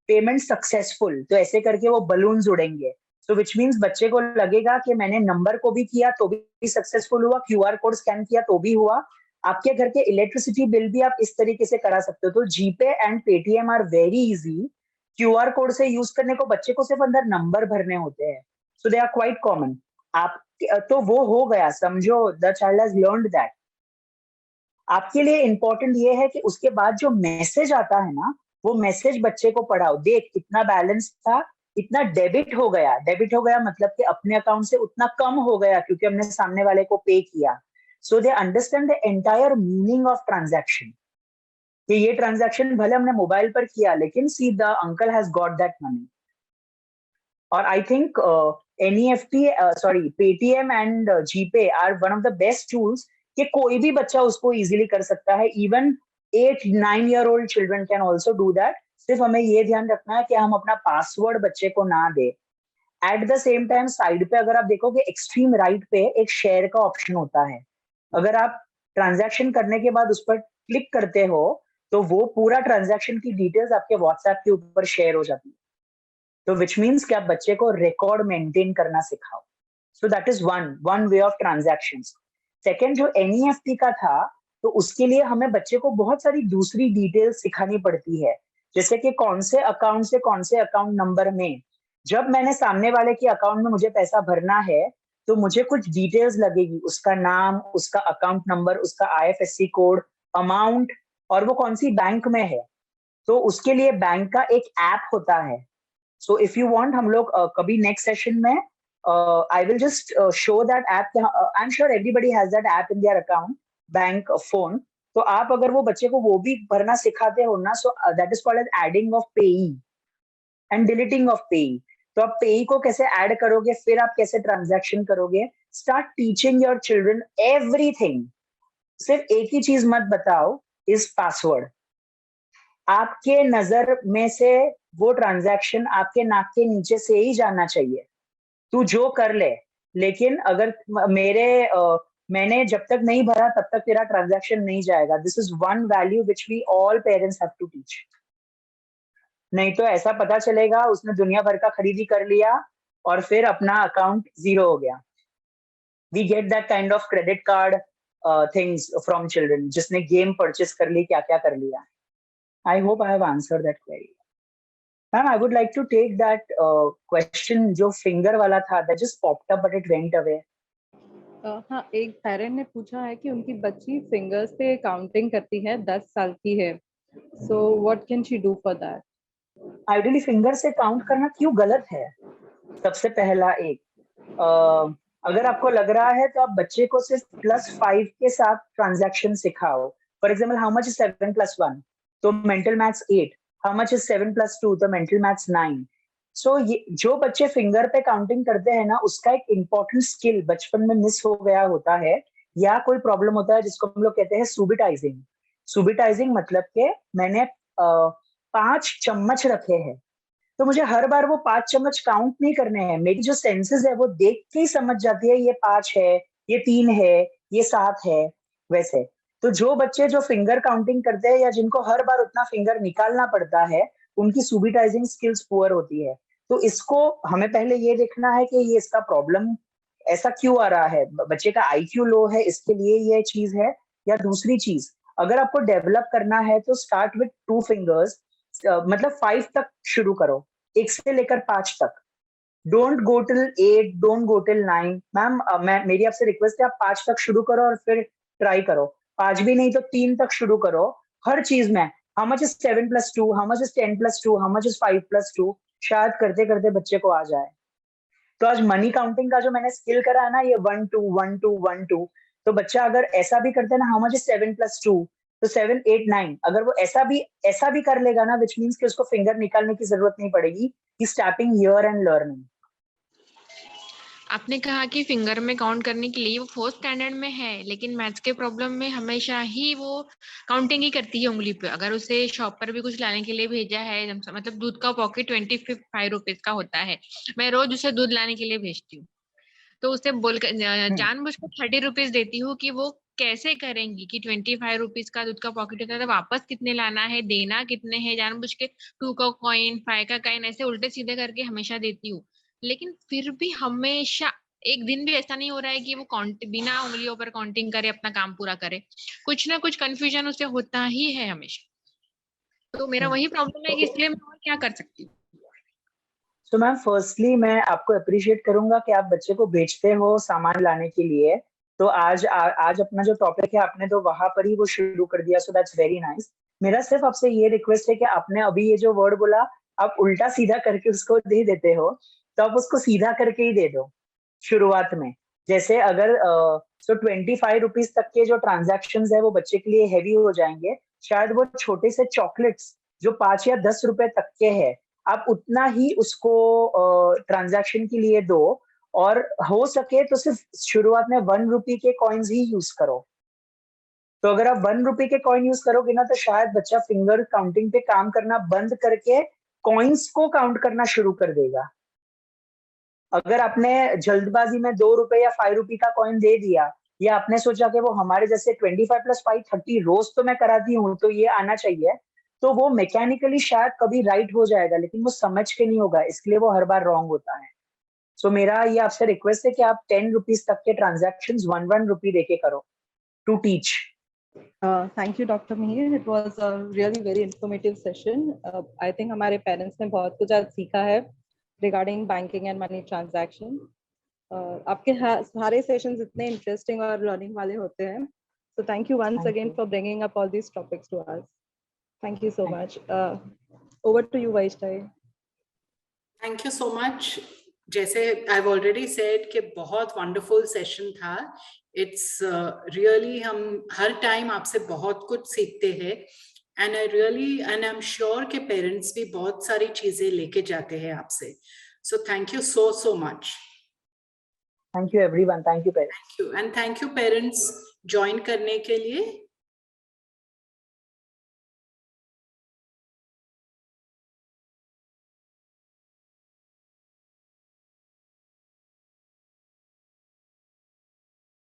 पेमेंट सक्सेसफुल, तो ऐसे करके वो बलून्स उड़ेंगे. सो विच मीन्स बच्चे को लगेगा कि मैंने नंबर को भी किया तो भी सक्सेसफुल हुआ, QR कोड स्कैन किया तो भी हुआ. आपके घर के इलेक्ट्रिसिटी बिल भी आप इस तरीके से करा सकते हो. तो GPay and Paytm are very easy QR code से यूज करने को बच्चे को सिर्फ अंदर नंबर भरने होते हैं, सो दे आर क्वाइट कॉमन। आप तो वो हो गया, समझो the child has learned that. आपके लिए इंपॉर्टेंट ये है कि उसके बाद जो मैसेज आता है ना, वो मैसेज बच्चे को पढ़ाओ, देख इतना बैलेंस था, इतना डेबिट हो गया। डेबिट हो गया मतलब कि अपने अकाउंट से उतना कम हो गया क्योंकि हमने सामने वाले को पे किया। So they understand the entire meaning of transaction, कि ये ट्रांजैक्शन भले हमने मोबाइल पर किया लेकिन see the uncle has got that money. और I think NEFT sorry Paytm and GPay are one of the best tools कि कोई भी बच्चा उसको इजीली कर सकता है। Even 8-9 year old children can also do that. सिर्फ हमें ये ध्यान रखना है कि हम अपना पासवर्ड बच्चे को ना दे। At the same time side पे अगर आप देखोगे एक्सट्रीम राइट पे एक शेयर का ऑप्शन होता है। अगर आप ट्रांजैक्शन करने के बाद उस पर क्लिक करते हो तो वो पूरा ट्रांजैक्शन की डिटेल्स आपके व्हाट्सएप के ऊपर शेयर हो जाती है। तो विच मीन्स कि आप बच्चे को रिकॉर्ड मेंटेन करना सिखाओ। सो that is one way of transactions. Second जो NEFT का था, तो उसके लिए हमें बच्चे को बहुत सारी दूसरी डिटेल्स सिखानी पड़ती है, जैसे कि कौन से अकाउंट से कौन से अकाउंट नंबर में, जब मैंने सामने वाले के अकाउंट में मुझे पैसा भरना है तो मुझे कुछ डिटेल्स लगेगी, उसका नाम, उसका अकाउंट नंबर, उसका IFSC कोड, अमाउंट, और वो कौन सी बैंक में है। तो उसके लिए बैंक का एक ऐप होता है। सो इफ यू वांट, हम लोग कभी नेक्स्ट सेशन में I will just show that app. I am sure everybody has that app in their account, bank phone. तो आप अगर वो बच्चे को वो भी भरना सिखाते हो ना, so that is called as adding of payee and deleting of payee. तो आप पेई को कैसे ऐड करोगे, फिर आप कैसे ट्रांजैक्शन करोगे। Start teaching your children everything. सिर्फ एक ही चीज मत बताओ, इज पासवर्ड। आपके नजर में से वो ट्रांजैक्शन आपके नाक के नीचे से ही जाना चाहिए। तू जो कर ले, लेकिन अगर मैंने जब तक नहीं भरा तब तक तेरा ट्रांजैक्शन नहीं जाएगा। This is one value which we all parents have to teach. नहीं तो ऐसा पता चलेगा उसने दुनिया भर का खरीदी कर लिया और फिर अपना अकाउंट जीरो हो गया। We get that kind of credit card things from children, जिसने गेम परचेस कर ली, क्या क्या कर लिया। I hope I have answered that query. Ma'am, I would like to take that question जो finger वाला था, that just popped up but it went away. हाँ, एक पेरेंट ने पूछा है कि उनकी बच्ची फिंगर्स पे काउंटिंग करती है, 10 साल की है, so what can she do for that? Ideally finger से काउंट करना क्यों गलत है? सबसे पहला अगर आपको लग रहा है तो आप बच्चे को सिर्फ +5 के साथ ट्रांजैक्शन सिखाओ। For example, how much is 7 + 1? तो mental maths 8। How much is 7 + 2? तो मेंटल मैथ्स 9। सो ये जो बच्चे फिंगर पे काउंटिंग करते हैं ना, उसका एक इंपॉर्टेंट स्किल बचपन में मिस हो गया होता है, या कोई प्रॉब्लम होता है जिसको हम लोग कहते हैं सुबिटाइजिंग। सुबिटाइजिंग मतलब के मैंने 5 चम्मच रखे हैं, तो मुझे हर बार वो 5 चम्मच काउंट नहीं करने हैं। मेरी जो सेंसेस है वो देख के ही समझ जाती है ये 5 है, ये 3 है, ये 7 है, वैसे। तो जो बच्चे जो फिंगर काउंटिंग करते हैं या जिनको हर बार उतना फिंगर निकालना पड़ता है, उनकी सुबिटाइजिंग स्किल्स पुअर होती है। तो इसको हमें पहले ये देखना है कि ये इसका प्रॉब्लम ऐसा क्यों आ रहा है। बच्चे का IQ लो है, इसके लिए ये चीज है, या दूसरी चीज। अगर आपको डेवलप करना है तो स्टार्ट विथ 2 फिंगर्स, मतलब 5 तक शुरू करो, 1 से लेकर 5 तक। Don't go till 8, don't go till 9। Ma'am मेरी आपसे रिक्वेस्ट है, आप 5 तक शुरू करो और फिर ट्राई करो। 5 भी नहीं तो 3 तक शुरू करो। हर चीज में how much is 7 + 2, how much is 10 + 2, how much is 5 + 2, शायद करते करते बच्चे को आ जाए। तो आज मनी काउंटिंग का जो मैंने स्किल करा है ना, ये 1 2 1 2 1 2, तो बच्चा अगर ऐसा भी करता है ना, हाउ मच इज 7 + 2, तो 7 8 9, अगर वो ऐसा भी कर लेगा ना, विच मीन्स कि उसको फिंगर निकालने की जरूरत नहीं पड़ेगी। ही स्टैपिंग हियर एंड लर्निंग। आपने कहा कि फिंगर में काउंट करने के लिए वो 4th स्टैंडर्ड में है, लेकिन मैथ्स के प्रॉब्लम में हमेशा ही वो काउंटिंग ही करती है उंगली पे। अगर उसे शॉप पर भी कुछ लाने के लिए भेजा है, मतलब दूध का पॉकेट 25 रुपीज का होता है, मैं रोज उसे दूध लाने के लिए भेजती हूँ, तो उसे बोलकर जानबूझकर 30 रुपीज देती हूँ कि वो कैसे करेंगी कि 25 रुपीज का दूध का पॉकेट होता है, तो वापस कितने लाना है, देना कितने हैं, जानबूझ के 2 का कॉइन, 5 का कॉइन ऐसे उल्टे सीधे करके हमेशा देती हूँ। लेकिन फिर भी हमेशा एक दिन भी ऐसा नहीं हो रहा है कि वो बिना उंगलियों पर काउंटिंग करे अपना काम पूरा करे। कुछ ना कुछ कंफ्यूजन उसे होता ही है हमेशा। तो मेरा वही प्रॉब्लम है कि इसलिए मैं और क्या कर सकती हूँ? सो मैम फर्स्टली मैं आपको अप्रिशिएट करूंगा कि आप बच्चे को भेजते हो सामान लाने के लिए। तो आज अपना जो टॉपिक है आपने तो वहां पर ही वो शुरू कर दिया, सो दैट्स वेरी नाइस। मेरा सिर्फ आपसे ये रिक्वेस्ट है कि आपने अभी ये जो वर्ड बोला आप उल्टा सीधा करके उसको दे देते हो, तो आप उसको सीधा करके ही दे दो शुरुआत में। जैसे अगर 25 रुपीज तक के जो ट्रांजेक्शन है वो बच्चे के लिए हैवी हो जाएंगे, शायद वो छोटे से चॉकलेट्स जो 5 या 10 रुपए तक के है आप उतना ही उसको ट्रांजैक्शन के लिए दो, और हो सके तो सिर्फ शुरुआत में 1 रुपए के कॉइन्स ही यूज करो। तो अगर आप 1 रुपए के कॉइन यूज करोगे ना तो शायद बच्चा फिंगर काउंटिंग पे काम करना बंद करके कॉइन्स को काउंट करना शुरू कर देगा। अगर आपने जल्दबाजी में 2 रुपए या 5 रुपए का कॉइन दे दिया, या आपने सोचा कि वो हमारे जैसे 25 + 5 30 रोज तो मैं कराती हूँ तो ये आना चाहिए, तो वो मैकेनिकली शायद कभी राइट हो जाएगा, लेकिन वो समझ के नहीं होगा, इसलिए वो हर बार रॉन्ग होता है। सो मेरा ये आपसे रिक्वेस्ट है कि आप 10 रुपीज तक के ट्रांजैक्शंस 1 रुपए देके करो to teach. Thank you, Dr. Mihir. It was a really very informative session. I think हमारे पेरेंट्स ने बहुत कुछ आज सीखा है regarding banking and money transaction. आपके सारे सेशंस इतने इंटरेस्टिंग और लर्निंग वाले होते हैं. So thank you once again for bringing up all these topics to us. Thank you so much. Over to you, Vaishtai. Thank you so much. जैसे I've already said कि बहुत wonderful session था. It's really हम हर time आपसे बहुत कुछ सीखते हैं, and I'm sure कि parents भी बहुत सारी चीजें लेके जाते हैं आपसे. So thank you so much. Thank you everyone. Thank you parents. Thank you, and thank you parents join करने के लिए.